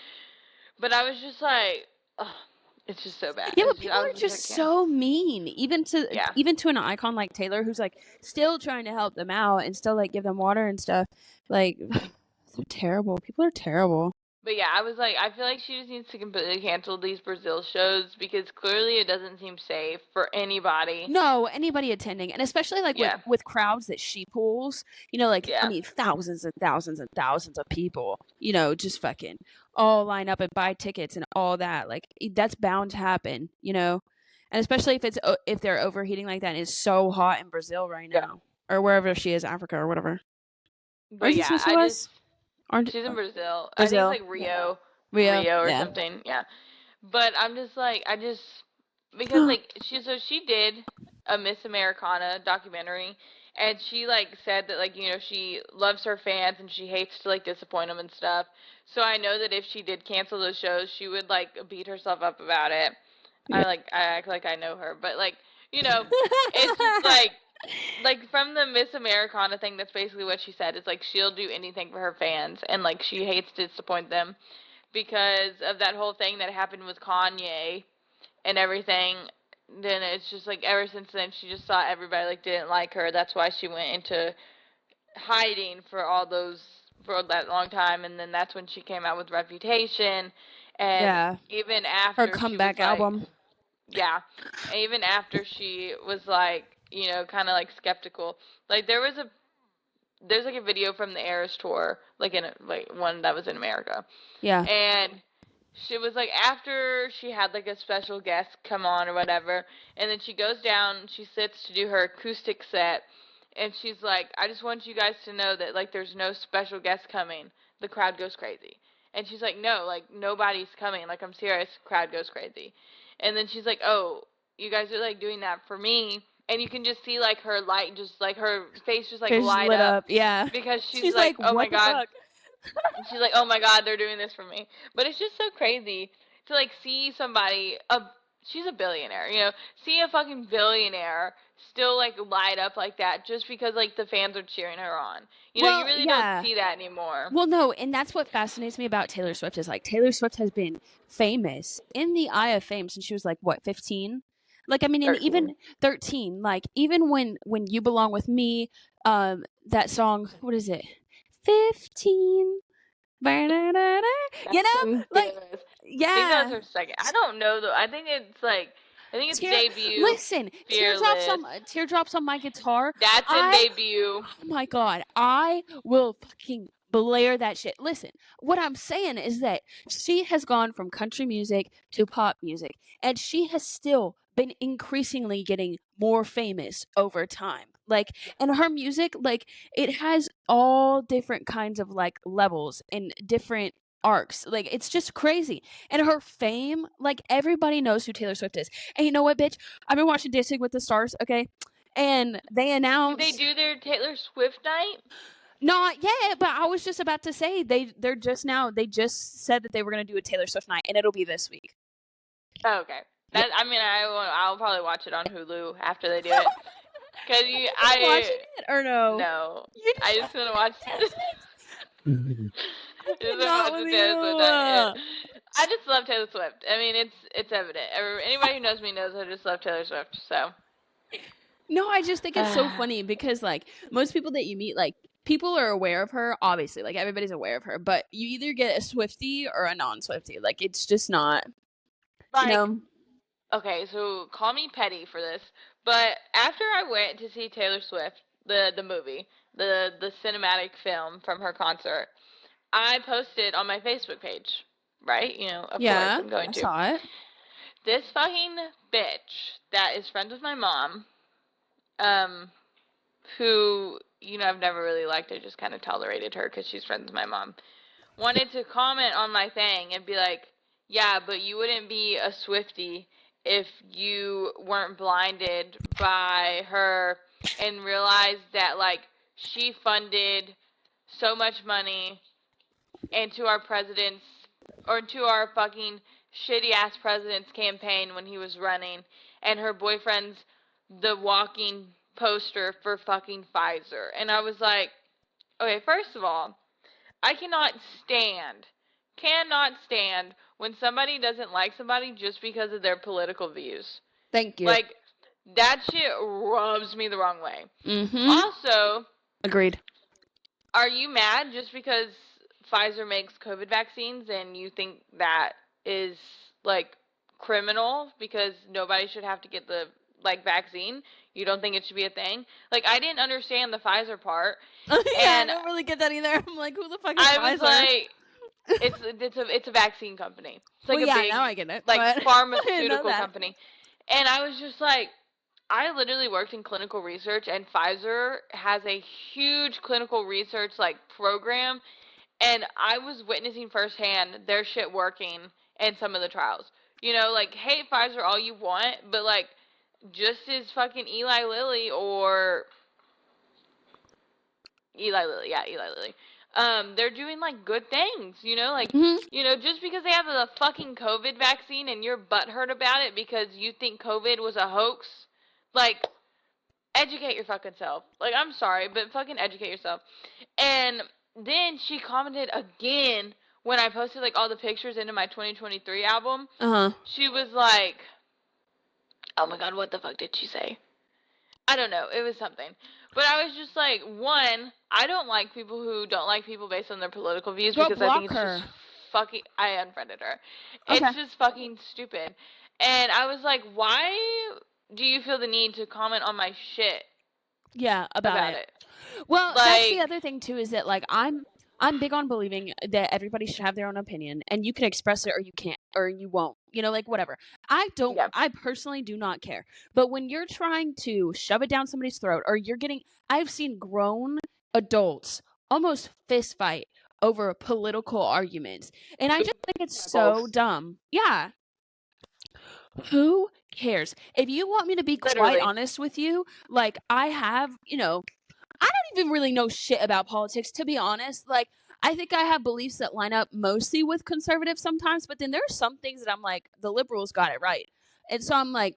But I was just like, ugh, it's just so bad. Yeah, but I people was are just just like, yeah, so mean, yeah. even to an icon like Taylor, who's like still trying to help them out and still like give them water and stuff. Like, they're terrible. People are terrible. But yeah, I was like, I feel like she just needs to completely cancel these Brazil shows because clearly it doesn't seem safe for anybody. No, anybody attending, and especially like Yeah, with crowds that she pulls, you know, like I yeah. mean thousands and thousands and thousands of people, you know, just fucking all line up and buy tickets and all that. Like that's bound to happen, you know. And especially if they're overheating like that and it's so hot in Brazil right Yeah. now or wherever she is, Africa or whatever. Where is But he yeah, supposed to was? she's in Brazil. I think it's Brazil. like Yeah. Rio or Yeah. something. Yeah. But I'm just like, because like she did a Miss Americana documentary, and she like said that like she loves her fans and she hates to like disappoint them and stuff. So I know that if she did cancel those shows, she would like beat herself up about it. Yeah. I act like I know her, but like you know, it's just like from the Miss Americana thing, that's basically what she said. It's like she'll do anything for her fans, and like she hates to disappoint them because of that whole thing that happened with Kanye and everything. Then it's just like ever since then she just thought everybody like didn't like her. That's why she went into hiding for that long time, and then that's when she came out with Reputation, and Yeah. even Her after she was comeback like, album. yeah, and even after she was like, kind of like skeptical. Like there's like a video from the Eras tour, like like one that was in America, Yeah. and she was like after she had like a special guest come on or whatever, and then she goes down, she sits to do her acoustic set, and she's like, I just want you guys to know that like there's no special guest coming. The crowd goes crazy. And she's like, no, like nobody's coming. Like I'm serious. Crowd goes crazy. And then she's like, oh, you guys are like doing that for me. And you can just see like her light, just like her face just like Face light lit up up. Yeah. because she's She's like, like, oh my what the god, fuck? she's like, oh my god, they're doing this for me. But it's just so crazy to like see somebody, she's a billionaire, see a fucking billionaire still like light up like that just because like the fans are cheering her on. You Well, really don't yeah. see that anymore. Well, no, and that's what fascinates me about Taylor Swift is like Taylor Swift has been famous in the eye of fame since she was like what, 15? Like I mean, and 13. even 13, like even when You Belong with Me, that song, what is it? 15. You That's know? Like ridiculous. I think that was yeah. her second. I don't know though. I think it's debut, Listen, Fearless. teardrops on my guitar. That's in I debut. Oh my god, I will fucking blare that shit. Listen, what I'm saying is that she has gone from country music to pop music, and she has still been increasingly getting more famous over time. Like, and her music, like, it has all different kinds of like levels and different arcs. Like, it's just crazy. And her fame, like, everybody knows who Taylor Swift is. And you know what, bitch? I've been watching Dancing with the Stars, okay? And they Did they announced do their Taylor Swift night? not yet, but I was just about to say they just said that they were gonna do a Taylor Swift night, and it'll be this week. Oh, okay. Yeah. I'll probably watch it on Hulu after they do it. Cause Watching it or no? no, You I just want to watch. I Just cannot watch the with Taylor Swift. you. I just love Taylor Swift. I mean, it's evident. Anybody who knows me knows I just love Taylor Swift. So. No, I just think it's so funny because like most people that you meet, like people are aware of her, obviously, like everybody's aware of her, but you either get a Swiftie or a non-Swiftie. Like it's just not, you Like, know. okay, so call me petty for this, but after I went to see Taylor Swift, the movie, the cinematic film from her concert, I posted on my Facebook page, right? You know, of course, Yeah, I'm going I to. saw it. This fucking bitch that is friends with my mom, um, who, you know, I've never really liked. I just kind of tolerated her because she's friends with my mom. Wanted to comment on my thing and be like, yeah, but you wouldn't be a Swiftie if you weren't blinded by her and realized that, like, she funded so much money into our president's, or to our fucking shitty ass president's campaign when he was running, and her boyfriend's the walking poster for fucking Pfizer. And I was like, okay, first of all, I cannot stand when somebody doesn't like somebody just because of their political views. Thank you. Like, that shit rubs me the wrong way. Mm-hmm. Also, Agreed. are you mad just because Pfizer makes COVID vaccines and you think that is, like, criminal because nobody should have to get the, like, vaccine? You don't think it should be a thing? Like, I didn't understand the Pfizer part. Yeah, I And don't really get that either. I'm like, who the fuck is I was Pfizer? like, it's a vaccine company. It's like Well, a yeah, big, now I get it, like, but I didn't know pharmaceutical that. company. And I was just like, I literally worked in clinical research, and Pfizer has a huge clinical research, like, program, and I was witnessing firsthand their shit working in some of the trials. You know, like, hate Pfizer all you want, but, like, just as fucking Eli Lilly, they're doing, like, good things, you know, like, Mhm. you know, just because they have the fucking COVID vaccine and you're butthurt about it because you think COVID was a hoax, like, educate your fucking self. Like, I'm sorry, but fucking educate yourself. And then she commented again when I posted, like, all the pictures into my 2023 album. Uh-huh. She was like, oh my god, what the fuck did she say? I don't know. It was something. But I was just like, one, I don't like people who don't like people based on their political views Go because I think block it's her. just fucking. I unfriended her. Okay. It's just fucking stupid. And I was like, why do you feel the need to comment on my shit Yeah, about about it. it? Well, that's the Like, other thing too, is that like I'm big on believing that everybody should have their own opinion and you can express it or you can't or you won't. You know, like whatever. yeah, I personally do not care. But when you're trying to shove it down somebody's throat or you're getting I've seen grown adults almost fist fight over political arguments. And I just think it's so bulls. dumb. Yeah. Who cares? If you want me to be quite Literally. honest with you, like I have, I don't even really know shit about politics, to be honest. Like, I think I have beliefs that line up mostly with conservatives sometimes, but then there are some things that I'm like, the liberals got it right. And so I'm like,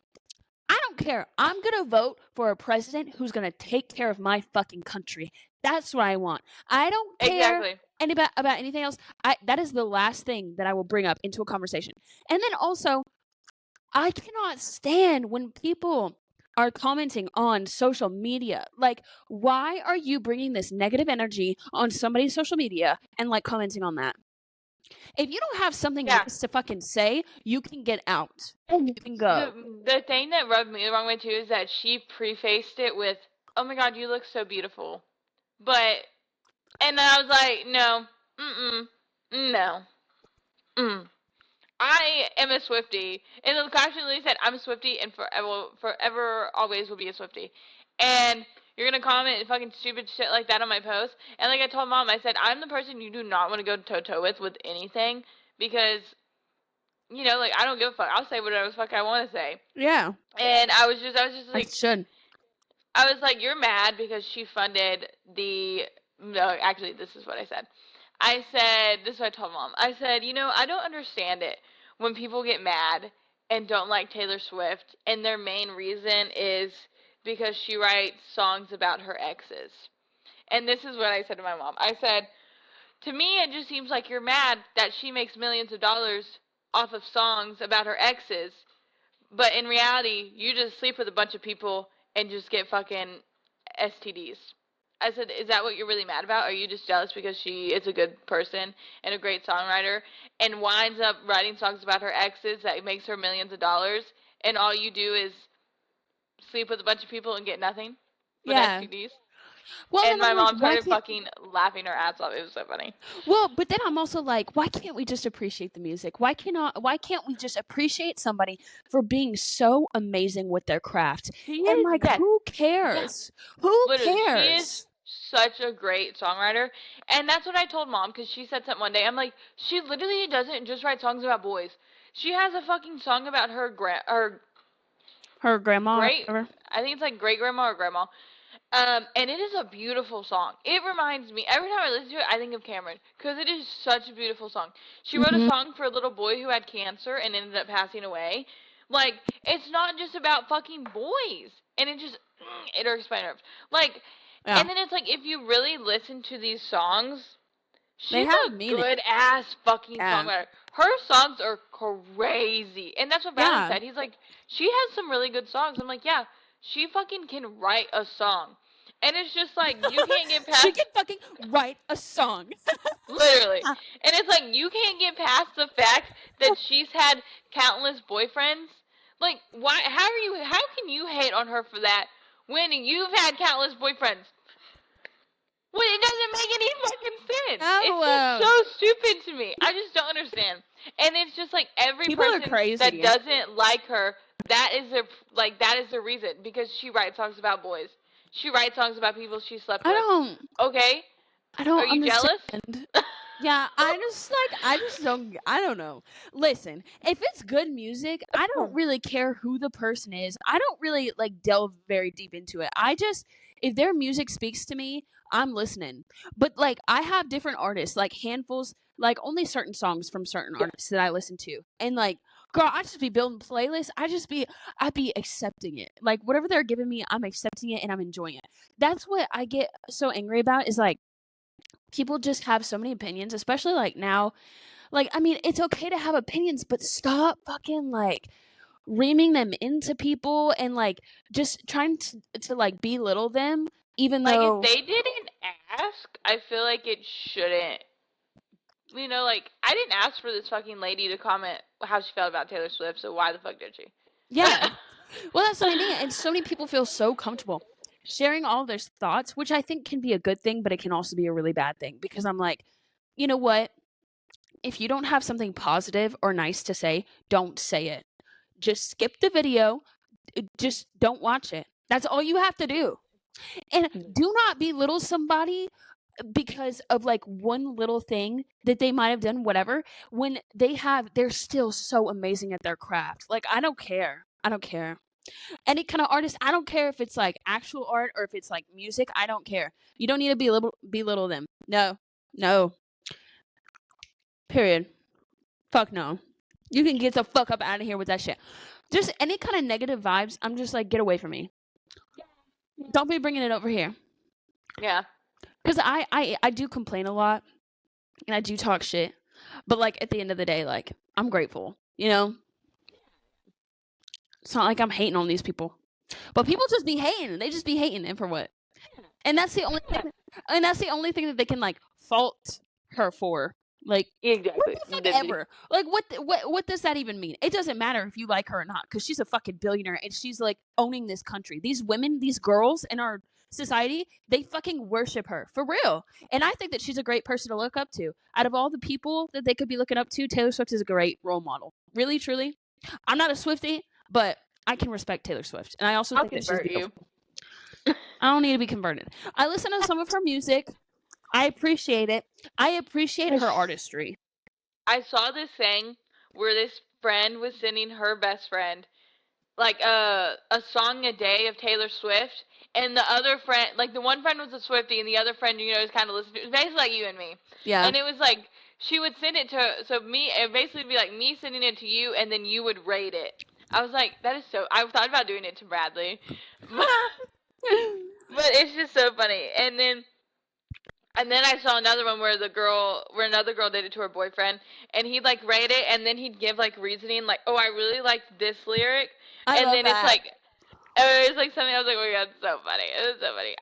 I don't care. I'm going to vote for a president who's going to take care of my fucking country. That's what I want. I don't care Exactly. about anything else. That is the last thing that I will bring up into a conversation. And then also, I cannot stand when people are commenting on social media. Like, why are you bringing this negative energy on somebody's social media and like commenting on that? If you don't have something Yeah. nice to fucking say, you can get out. You can go. The thing that rubbed me the wrong way too is that she prefaced it with, "Oh my god, you look so beautiful," but and then I was like, no, no, I am a Swiftie, and the caption literally said, "I'm a Swiftie and forever, always will be a Swiftie," and you're gonna comment fucking stupid shit like that on my post, and like I told mom, I said, I'm the person you do not want to go toe to toe with anything because you know, like, I don't give a fuck. I'll say whatever the fuck I want to say. Yeah. And I was just I like, should. I was like, you're mad because she funded the. No, actually, this is what I said. I said, this is what I told mom. I said, you know, I don't understand it when people get mad and don't like Taylor Swift, and their main reason is because she writes songs about her exes. And this is what I said to my mom. I said, to me, it just seems like you're mad that she makes millions of dollars off of songs about her exes, but in reality, you just sleep with a bunch of people and just get fucking STDs. I said, is that what you're really mad about? Are you just jealous because she is a good person and a great songwriter and winds up writing songs about her exes that makes her millions of dollars, and all you do is sleep with a bunch of people and get nothing but Yeah. STDs? Well, And then I'm my like, mom why started can't? fucking laughing her ass off. It was so funny. Well, but then I'm also like, why can't we just appreciate the music? Why can't we just appreciate somebody for being so amazing with their craft? She And is, like, yes, who yeah. cares? Who Literally, she is cares? such a great songwriter. And that's what I told mom because she said something one day. I'm like, she literally doesn't just write songs about boys. She has a fucking song about her Her grandma or great, whatever. I think it's like great grandma or grandma. And it is a beautiful song. It reminds me, every time I listen to it, I think of Cameron because it is such a beautiful song. She wrote a Mm-hmm. song for a little boy who had cancer and ended up passing away. Like, it's not just about fucking boys. And it just, it irks my nerves. Like, Yeah, and then it's like, if you really listen to these songs, they she's have a meaning. good ass fucking Yeah, songwriter. Her songs are crazy. And that's what Bradley yeah. said. He's like, she has some really good songs. I'm like, yeah, she fucking can write a song. And it's just like, you can't get She past, can fucking write a song. literally. And it's like, you can't get past the fact that she's had countless boyfriends. Like, why, how can you hate on her for that when you've had countless boyfriends? Well, it doesn't make any fucking sense. It's just No, so stupid to me. I just don't understand. And it's just like every people are person that crazy. doesn't like her, that is their reason because she writes songs about boys. She writes songs about people she slept I with. don't. Okay, I are don't you jealous? understand. Yeah, I just don't. I don't know. Listen, if it's good music, I don't really care who the person is. I don't really like delve very deep into it. I just, if their music speaks to me, I'm listening. But like, I have different artists, like handfuls, like only certain songs from certain Yeah. artists that I listen to, and like. Girl, I just be building playlists. I be accepting it. Like whatever they're giving me, I'm accepting it and I'm enjoying it. That's what I get so angry about is like people just have so many opinions, especially like now. Like, I mean, it's okay to have opinions, but stop fucking like reaming them into people and like just trying to like belittle them, even Like if though, they didn't ask, I feel like it shouldn't. You know, like I didn't ask for this fucking lady to comment how she felt about Taylor Swift, so why the fuck did she? yeah. Well, that's the thing. And so many people feel so comfortable sharing all their thoughts, which I think can be a good thing, but it can also be a really bad thing because I'm like, you know what? If you don't have something positive or nice to say, don't say it. Just skip the video. Just don't watch it. That's all you have to do. And do not belittle somebody because of like one little thing that they might have done, whatever, when they're still so amazing at their craft. Like, I don't care. I don't care. Any kind of artist, I don't care if it's like actual art or if it's like music. I don't care. You don't need to belittle them. No. No. Period. Fuck no. You can get the fuck up out of here with that shit. Just any kind of negative vibes, I'm just like, get away from me. Don't be bringing it over here. Yeah. Because I do complain a lot and I do talk shit. But like at the end of the day, like I'm grateful. You know? It's not like I'm hating on these people. But people just be hating. They just be hating, and for what? And that's the only thing that they can like fault her for. Like, what Exactly. the fuck Did ever? Like, what does that even mean? It doesn't matter if you like her or not, because she's a fucking billionaire and she's like owning this country. These women, these girls in our society, they fucking worship her for real. And I think that she's a great person to look up to. Out of all the people that they could be looking up to, Taylor Swift is a great role model. Really, truly. I'm not a Swiftie, but I can respect Taylor Swift, and I also I'll think that she's convert beautiful. you. I don't need to be converted. I listen to some of her music. I appreciate it. I appreciate her artistry. I saw this thing where this friend was sending her best friend like a song a day of Taylor Swift, and the other friend, like the one friend was a Swiftie, and the other friend, you know, is kind of listening to. It was basically like you and me, Yeah. and it was like she would send it to so me. It basically be like me sending it to you, and then you would rate it. I was like, that is so. I thought about doing it to Bradley, but it's just so funny. And then I saw another one where another girl did it to her boyfriend, and he'd like rate it, and then he'd give like reasoning, like, oh, I really liked this lyric, I and love then it's that. like, oh, it's like something I was like, oh my god, it's so funny, it was so funny.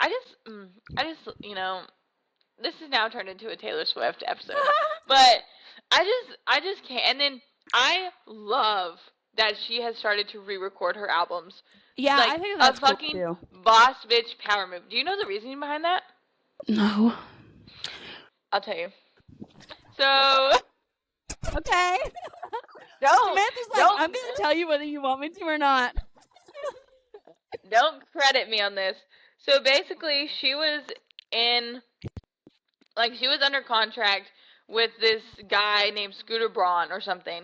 I just, you know, this has now turned into a Taylor Swift episode, but I just can't. And then I love that she has started to re-record her albums. Yeah, Like I think a that's cool fucking too. boss bitch power move. Do you know the reasoning behind that? No. I'll tell you. So Okay. don't Samantha's like, don't I'm gonna tell you whether you want me to or not. don't credit me on this. So basically, in she was under contract with this guy named Scooter Braun or something.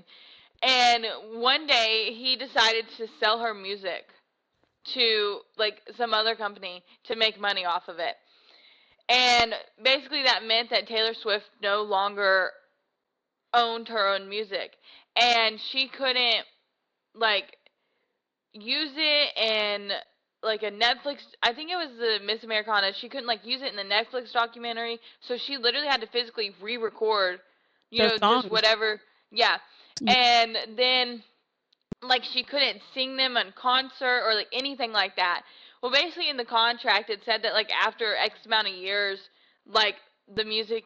And one day he decided to sell her music to like some other company to make money off of it. And basically that meant that Taylor Swift no longer owned her own music and she couldn't like use it in like a Netflix. I think it was the Miss Americana. She couldn't like use it in the Netflix documentary, so she literally had to physically re-record, Those just songs. whatever. Yeah, and then like she couldn't sing them on concert or like anything like that. Well, basically in the contract it said that like after X amount of years, like the music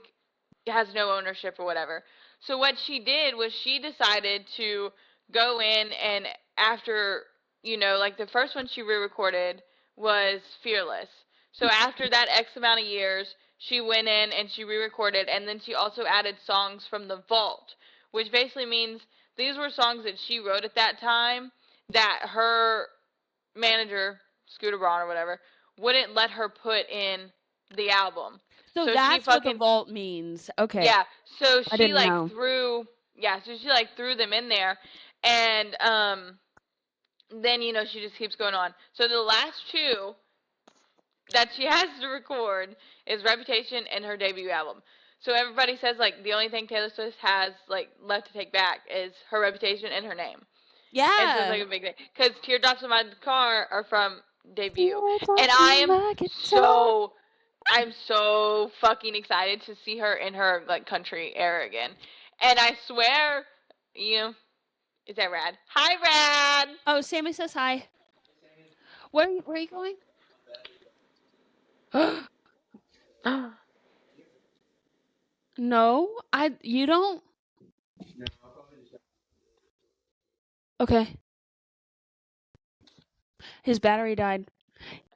has no ownership or whatever. So what she did was she decided to go in and after, like the first one she re-recorded was Fearless. So after that X amount of years, she went in and she re-recorded and then she also added songs from the vault, which basically means these were songs that she wrote at that time that her manager, Scooter Braun or whatever, wouldn't let her put in the album. So So she that's what the fucking vault means. Okay. yeah. So I she didn't like know. threw threw them in there, and then she just keeps going on. So the last two that she has to record is Reputation and her debut album. So everybody says like the only thing Taylor Swift has like left to take back is her reputation and her name. And so it's Yeah. like a big thing because Teardrops in My Car are from debut, You're and I talking am like a child. so I'm so fucking excited to see her in her like country era again. And I swear, is that Rad? Hi, Oh, Sammy says hi. Where are you going? Rad. No, you don't. Okay. His battery died.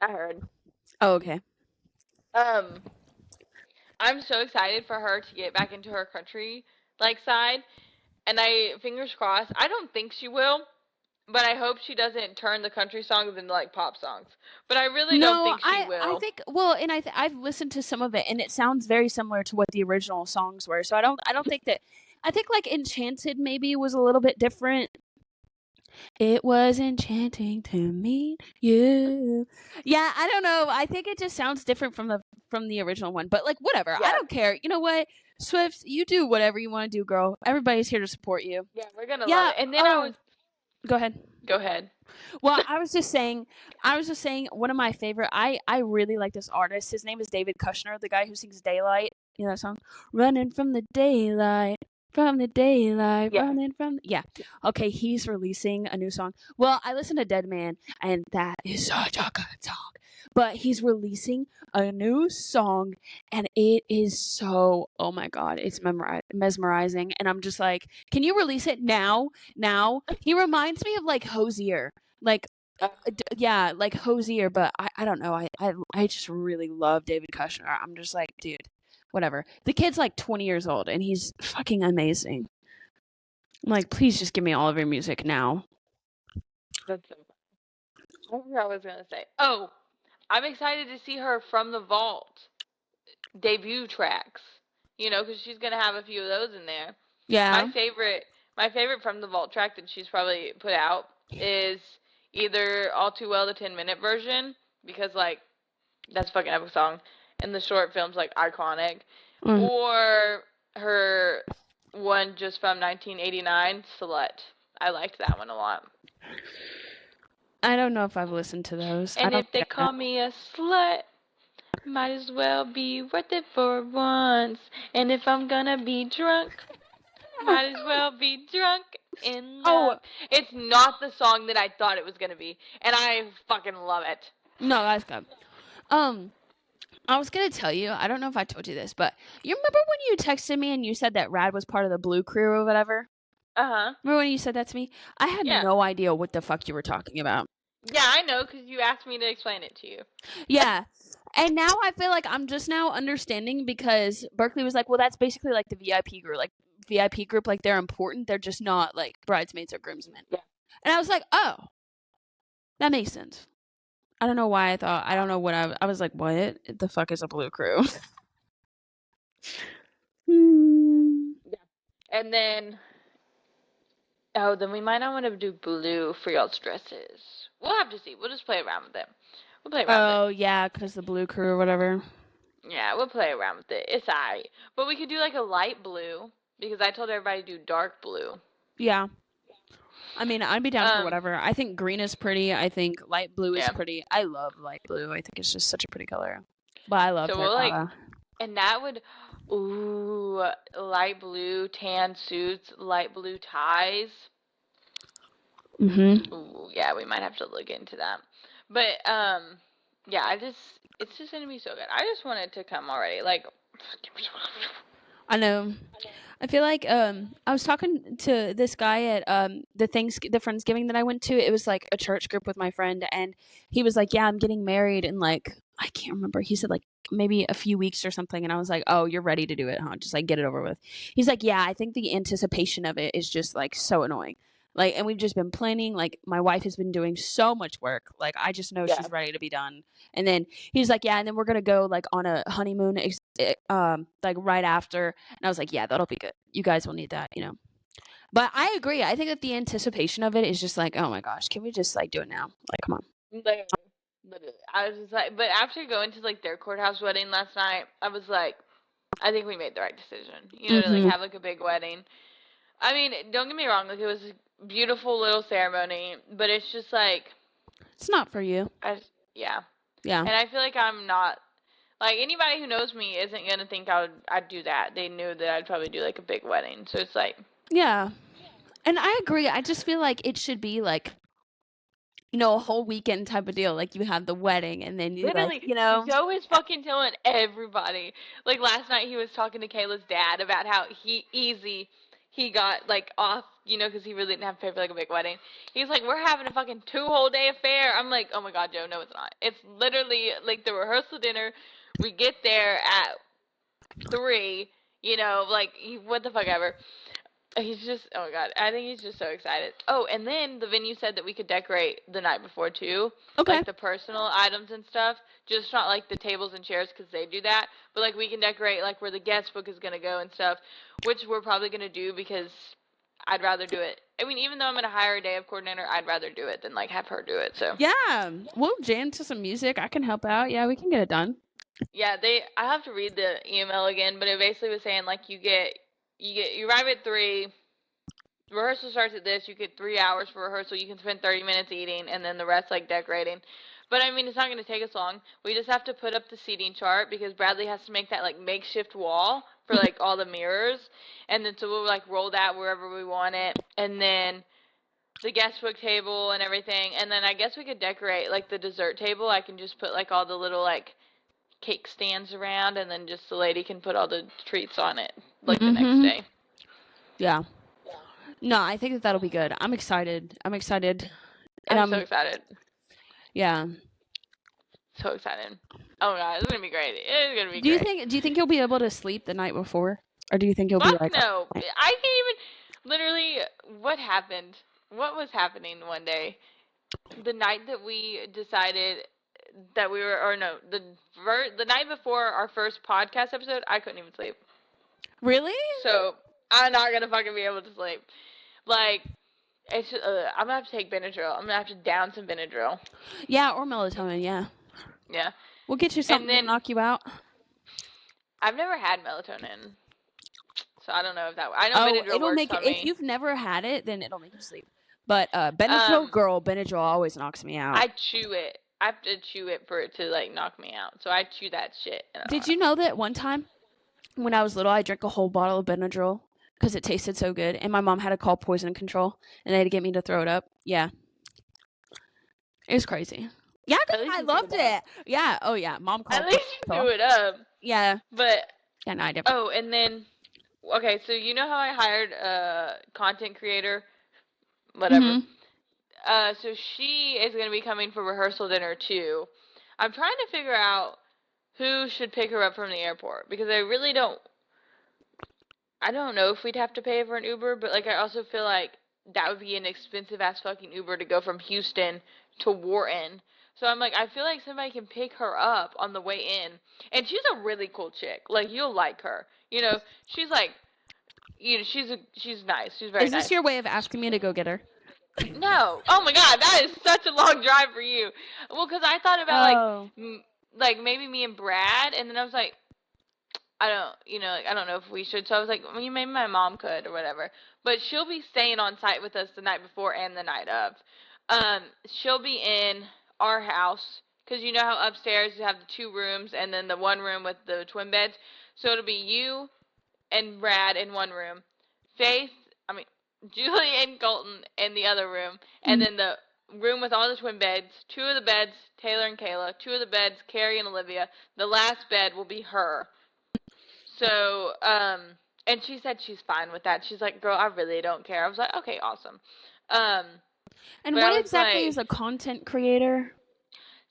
I heard. Oh, okay. Um, I'm so excited for her to get back into her country like side, and I fingers crossed. I don't think she will, but I hope she doesn't turn the country songs into like pop songs. But I really don't No, think she I will. think well, and I've listened to some of it, and it sounds very similar to what the original songs were. So I don't think that. I think like Enchanted maybe was a little bit different. It was enchanting to meet you. Yeah, I don't know. I think it just sounds different from the original one. But like whatever. I Yeah, don't care. You know what? Swift, you do whatever you want to do, girl. Everybody's here to support you. yeah, we're gonna love Yeah, it. And then I was go ahead. go ahead. Well, I was just saying one of my favorite I really like this artist. His name is David Kushner, the guy who sings Daylight. You know that song? Running from the daylight. From the daylight, Yeah, running from yeah. Okay, he's releasing a new song. Well, I listen to Dead Man, and that is such a good song. But he's releasing a new song, and it is so oh my god, it's mesmerizing. And I'm just like, can you release it now? Now he reminds me of like Hosier, like yeah, like Hosier. But I don't know. I just really love David Kushner. I'm just like, dude, whatever. The kid's like 20 years old and he's fucking amazing. I'm like, please just give me all of your music now. that's so funny. What was I gonna say? Oh, I'm excited to see her from the vault debut tracks. Because she's gonna have a few of those in there. My Yeah. favorite, my favorite from the vault track that she's probably put out is either All Too Well the 10-minute version because like that's a fucking epic song, and the short film's like iconic, Mm. or her one just from 1989, Slut. I liked that one a lot. I don't know if I've listened to those. I And don't if they think I have. call me a slut, might as well be worth it for once. And if I'm gonna be drunk, might as well be drunk in Oh, love. It's not the song that I thought it was gonna be, and I fucking love it. no, that's good. Um, I was gonna tell you, I don't know if I told you this, but you remember when you texted me and you said that Rad was part of the Blue Crew or whatever? Uh-huh. Remember when you said that to me? I had Yeah. no idea what the fuck you were talking about. Yeah, I know, because you asked me to explain it to you. Yeah. And now I feel like I'm just now understanding because Berkeley was like, well, that's basically like the VIP group. Like, VIP group, like, they're important. They're just not like bridesmaids or groomsmen. Yeah. And I was like, oh, that makes sense. I don't know why I don't know what I was like, what the fuck is a blue crew? Hmm. And then, oh, then we might not want to do blue for y'all's dresses. We'll have to see. We'll just play around with it. We'll play around with Oh, yeah, because the blue crew or whatever. it. Yeah, we'll play around with it. It's alright. But we could do like a light blue, because I told everybody to do dark blue. Yeah. I mean, I'd be down for Um, whatever. I think green is pretty. I think light blue is yeah. pretty. I love light blue. I think it's just such a pretty color. But I love So we'll like, terracotta. and that would, ooh, light blue tan suits, light blue ties. Mm-hmm. Ooh, yeah, we might have to look into that. But yeah, it's just gonna be so good. I just want it to come already. Like, I know. I feel like I was talking to this guy at the Friendsgiving that I went to. It was like a church group with my friend, and he was like, "Yeah, I'm getting married in like I can't remember." He said like maybe a few weeks or something, and I was like, "Oh, you're ready to do it, huh? Just like get it over with." He's like, "Yeah, I think the anticipation of it is just like so annoying." Like, and we've just been planning. Like, my wife has been doing so much work. Like, I just know yeah, she's ready to be done. And then he's like, "Yeah, and then we're gonna go like on a honeymoon, like right after." And I was like, yeah, that'll be good. You guys will need that. But I agree. I think that the anticipation of it is just like, oh my gosh, can we just like do it now? Like, come on. literally, literally. I was just like, but after going to like their courthouse wedding last night, I was like, I think we made the right decision. You know, to like Mm-hmm. have like a big wedding. I mean, don't get me wrong, like it was a beautiful little ceremony, but it's just like, It's not for you. yeah. Yeah. And I feel like I'm not like anybody who knows me isn't gonna think I'd do that. They knew that I'd probably do like a big wedding, so it's like, Yeah. And I agree. I just feel like it should be like, a whole weekend type of deal. Like you have the wedding and then you like, literally, Joe is fucking telling everybody. Like last night, he was talking to Kayla's dad about how he got like off, because he really didn't have to pay for like a big wedding. He's like, we're having a fucking 2 whole day affair. I'm like, oh my god, Joe, no, it's not. It's literally like the rehearsal dinner. We get there at 3. Like what the fuck ever. He's just, oh my god, I think he's just so excited. Oh, and then the venue said that we could decorate the night before too, okay. like the personal items and stuff. Just not like the tables and chairs because they do that, but like we can decorate like where the guest book is gonna go and stuff, which we're probably gonna do because I'd rather do it. I mean, even though I'm gonna hire a day of coordinator, I'd rather do it than like have her do it. So Yeah. We'll jam to some music. I can help out. Yeah, we can get it done. yeah, I have to read the email again, but it basically was saying like you arrive at 3. Rehearsal starts at this. You get 3 hours for rehearsal. You can spend 30 minutes eating, and then the rest like decorating. But I mean, it's not going to take us long. We just have to put up the seating chart because Bradley has to make that like makeshift wall for like all the mirrors, and then so we'll like roll that wherever we want it, and then the guest book table and everything, and then I guess we could decorate like the dessert table. I can just put like all the little like cake stands around, and then just the lady can put all the treats on it like the next Mm-hmm. day. Yeah. No, I think that that'll be good. I'm excited. I'm excited. And I'm so excited. Yeah. So excited. Oh my god, it's gonna be great. It's gonna be Do you great. think you'll be able to sleep the night before? Or do you think you'll be Fuck like no. I can't even literally what happened? What was happening one day? The night that we decided that we were or no, the night before our first podcast episode, I couldn't even sleep. Really? So, I'm not gonna fucking be able to sleep. Like it's I'm gonna have to take Benadryl. I'm gonna have to down some Benadryl. Yeah, or melatonin, yeah. Yeah. We'll get you something And then to knock you out. I've never had melatonin. So I don't know if that. I know Oh, Benadryl it'll works make on if me. you've never had it, then it'll make you sleep. But Benadryl always knocks me out. I chew it. I have to chew it for it to like knock me out. So I chew that shit. Did you know that one time when I was little, I drank a whole bottle of Benadryl because it tasted so good, and my mom had to call poison control, and they had to get me to throw it up. Yeah, it was crazy. Yeah, I loved it. Yeah. Oh yeah, mom called. At least you threw it up. Yeah. But Yeah, no, I definitely. oh, and then okay, so you know how I hired a content creator, whatever. Mhm. So she is going to be coming for rehearsal dinner too. I'm trying to figure out who should pick her up from the airport because I really don't. I don't know if we'd have to pay for an Uber, but like I also feel like that would be an expensive ass fucking Uber to go from Houston to Wharton. So I'm like, I feel like somebody can pick her up on the way in, and she's a really cool chick. Like you'll like her. You know, she's like, she's nice. She's very Is this nice. your way of asking me to go get her? No. Oh my god, that is such a long drive for you. Well, because I thought about like, Oh. like maybe me and Brad, and then I was like, I don't, like, I don't know if we should. So I was like, well, maybe my mom could or whatever. But she'll be staying on site with us the night before and the night of. She'll be in our house because you know how upstairs you have the 2 rooms and then the 1 room with the twin beds. So it'll be you and Brad in 1 room, Faith, I mean Julie and Colton in the other room, and Mhm. then the room with all the twin beds. 2 of the beds, Taylor and Kayla. 2 of the beds, Carrie and Olivia. The last bed will be her. So, and she said she's fine with that. She's like, girl, I really don't care. I was like, okay, awesome. Um, And but I what was exactly like, is a content creator?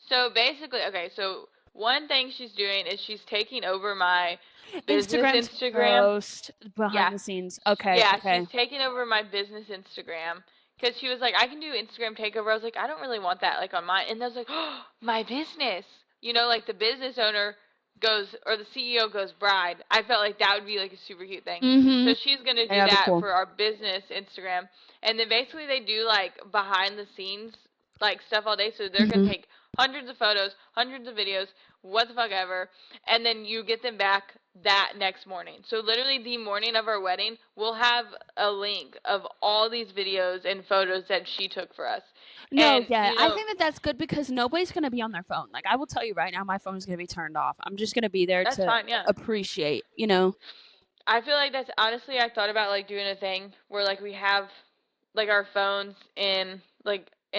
so basically, okay, so one thing she's doing is she's taking over my business Instagram's Instagram. post Yeah, behind the scenes. Okay, yeah, she's okay. taking over my business Instagram because she was like, I can do Instagram takeover. I was like, I don't really want that like on mine. And I was like, oh, my business. Like the business owner goes or the CEO goes bride. I felt like that would be like a super cute thing. So Mhm. she's gonna Yeah, do that'd be that cool. for our business Instagram, and then basically they do like behind the scenes like stuff all day. So they're gonna Mhm. take hundreds of photos, hundreds of videos, what the fuck ever, and then you get them back that next morning. So literally the morning of our wedding, we'll have a link of all these videos and photos that she took for us. No, And yeah, I think that that's good because nobody's gonna be on their phone. Like I will tell you right now, my phone's gonna be turned off. I'm just gonna be there that's to fine, yeah. appreciate. You know. I feel like that's honestly I thought about like doing a thing where like we have like our phones in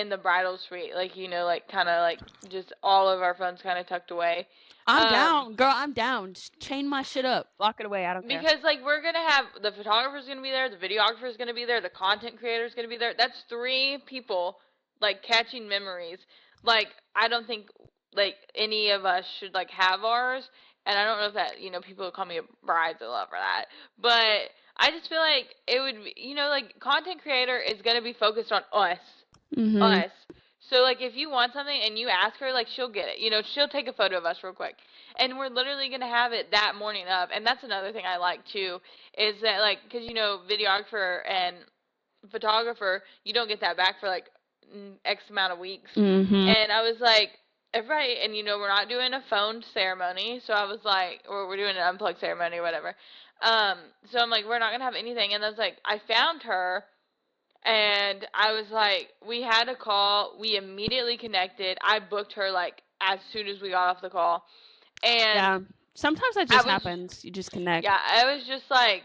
the bridal suite, like like kind of like just all of our phones kind of tucked away. I'm Um down, girl. I'm down. Just chain my shit up, lock it away. I don't care. Because like we're gonna have the photographer's gonna be there, the videographer's gonna be there, the content creator's gonna be there. That's 3 people like catching memories. Like I don't think like any of us should like have ours, and I don't know if that people call me a bridezilla for that, but I just feel like it would be, like content creator is gonna be focused on Mhm. us. So like if you want something and you ask her, like she'll get it. She'll take a photo of us real quick. And we're literally going to have it that morning of. And that's another thing I like too is that like cuz videographer and photographer, you don't get that back for like X amount of weeks. Mhm. And I was like everybody and we're not doing a phone ceremony, so I was like or we're doing an unplugged ceremony or whatever. So I'm like we're not going to have anything and I was like I found her and I was like, we had a call. We immediately connected. I booked her like as soon as we got off the call. And Yeah. Sometimes that I just was, happens. You just connect. yeah, I was just like,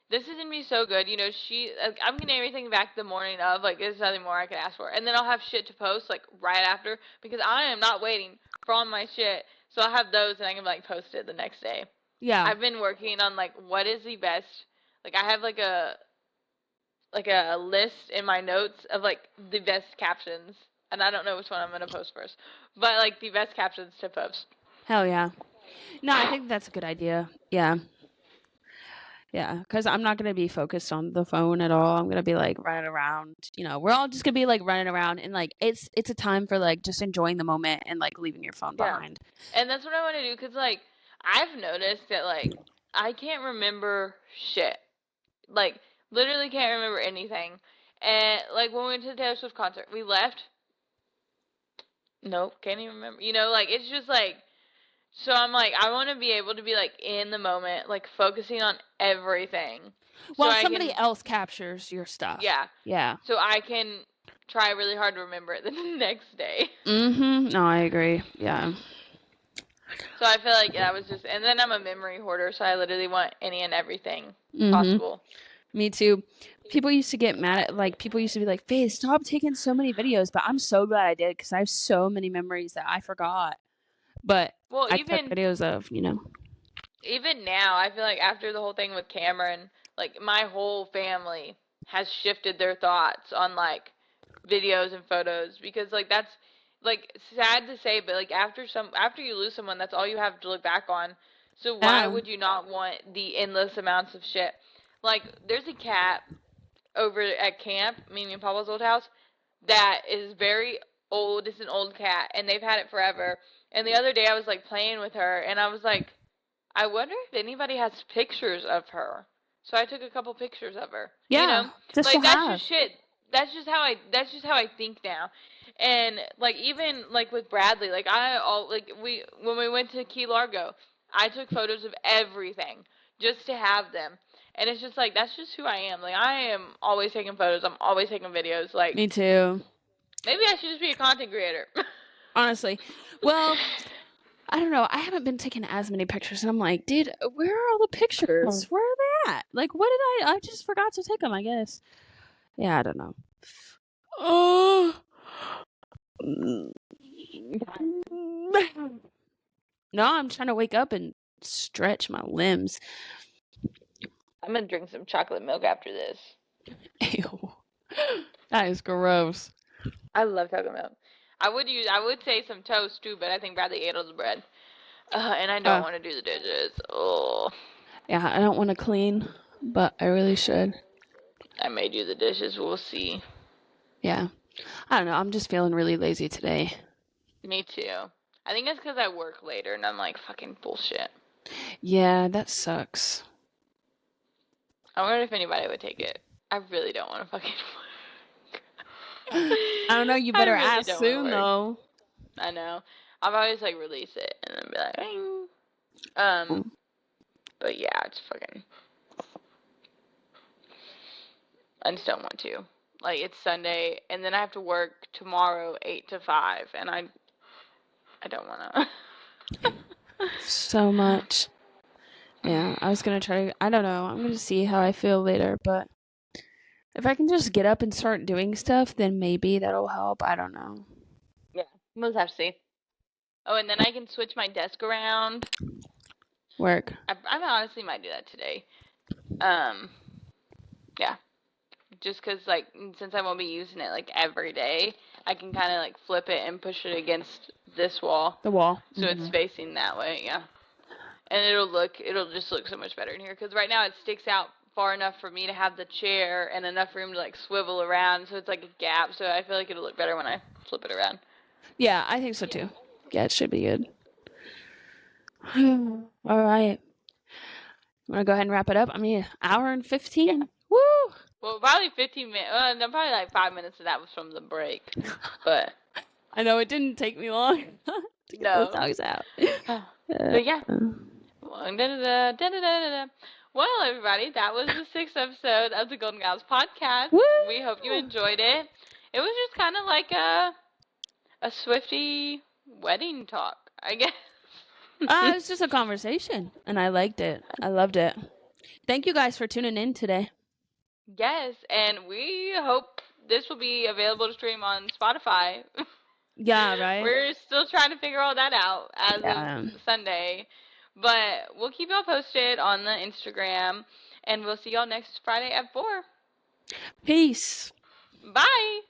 this is gonna be so good. I'm getting everything back the morning of. Like, there's nothing more I can ask for. And then I'll have shit to post like right after because I am not waiting for all my shit. So I'll have those and I can like post it the next day. Yeah. I've been working on like what is the best. Like I have like a list in my notes of like the best captions, and I don't know which one I'm gonna post first, but like the best captions to post. Hell yeah. No, I think that's a good idea. Yeah. Yeah, because I'm not gonna be focused on the phone at all. I'm gonna be like running around. We're all just gonna be like running around, and like it's a time for like just enjoying the moment and like leaving your phone Yeah, behind. and that's what I want to do because like I've noticed that like I can't remember shit, like literally can't remember anything, and like when we went to the Taylor Swift concert, we left. Nope, can't even remember. Like it's just like so I'm like I want to be able to be like in the moment, like focusing on everything, so Well, I somebody can else captures your stuff. yeah. Yeah. So I can try really hard to remember it the next day. No, I agree. Yeah. So I feel like that was just, and then I'm a memory hoarder, so I literally want any and everything Mhm. possible. Me too. People used to get mad at like people used to be like, "Faith, stop taking so many videos." But I'm so glad I did because I have so many memories that I forgot. But Well, I took even videos of. even now, I feel like after the whole thing with Cameron, like my whole family has shifted their thoughts on like videos and photos because like that's like sad to say, but like after you lose someone, that's all you have to look back on. So why Yeah. would you not want the endless amounts of shit? Like there's a cat over at camp, Mimi and Papa's old house, that is very old. It's an old cat, and they've had it forever. And the other day I was like playing with her, and I was like, I wonder if anybody has pictures of her. So I took a couple pictures of her. You Yeah. know, Just to like that's have. just shit. That's just how I think now. And like even like with Bradley, like we when we went to Key Largo, I took photos of everything just to have them. And it's just like that's just who I am. Like I am always taking photos. I'm always taking videos. Like Me too. maybe I should just be a content creator. Honestly. Well, I don't know. I haven't been taking as many pictures, and I'm like, dude, where are all the pictures? Where are they at? Like, what did I just forgot to take them, I guess. Yeah, I don't know. Oh. No, I'm trying to wake up and stretch my limbs. I'm gonna drink some chocolate milk after this. Ew. That is gross. I love chocolate milk. I would say some toast too, but I think Bradley ate all the bread. And I don't want to do the dishes. Oh. Yeah, I don't want to clean, but I really should. I may do the dishes. We'll see. Yeah. I don't know. I'm just feeling really lazy today. Me too. I think it's because I work later and I'm like fucking bullshit. Yeah, that sucks. I wonder if anybody would take it. I really don't want to fucking work. I don't know. You better I really ask don't wanna soon, work. though. I know. I've always like release it and then be like, but yeah, it's fucking. I just don't want to. Like it's Sunday and then I have to work tomorrow 8 to 5 and I don't want to. So much. Yeah, I was gonna try. I don't know. I'm gonna see how I feel later, but if I can just get up and start doing stuff, then maybe that'll help. I don't know. Yeah, we'll have to see. Oh, and then I can switch my desk around. Work. I honestly might do that today. Yeah. Just because, like, since I won't be using it, like, every day, I can kind of, like, flip it and push it against this wall. The wall. So it's facing that way, yeah. And it'll just look so much better in here. Because right now it sticks out far enough for me to have the chair and enough room to, like, swivel around. So it's like a gap. So I feel like it'll look better when I flip it around. Yeah, I think so too. Yeah, it should be good. All right. I'm gonna go ahead and wrap it up. I mean, hour and 15. Yeah. Woo! Well, probably 15 minutes. No, probably like 5 minutes of that was from the break. But I know it didn't take me long to get those dogs out. But yeah. Well, everybody, that was the 6th episode of the Golden Gals podcast. Woo! We hope you enjoyed it. It was just kind of like a Swifty wedding talk, I guess. It was just a conversation, and I liked it. I loved it. Thank you guys for tuning in today. Yes, and we hope this will be available to stream on Spotify. Yeah, right? We're still trying to figure all that out as of Sunday. But we'll keep y'all posted on the Instagram. And we'll see y'all next Friday at 4. Peace. Bye.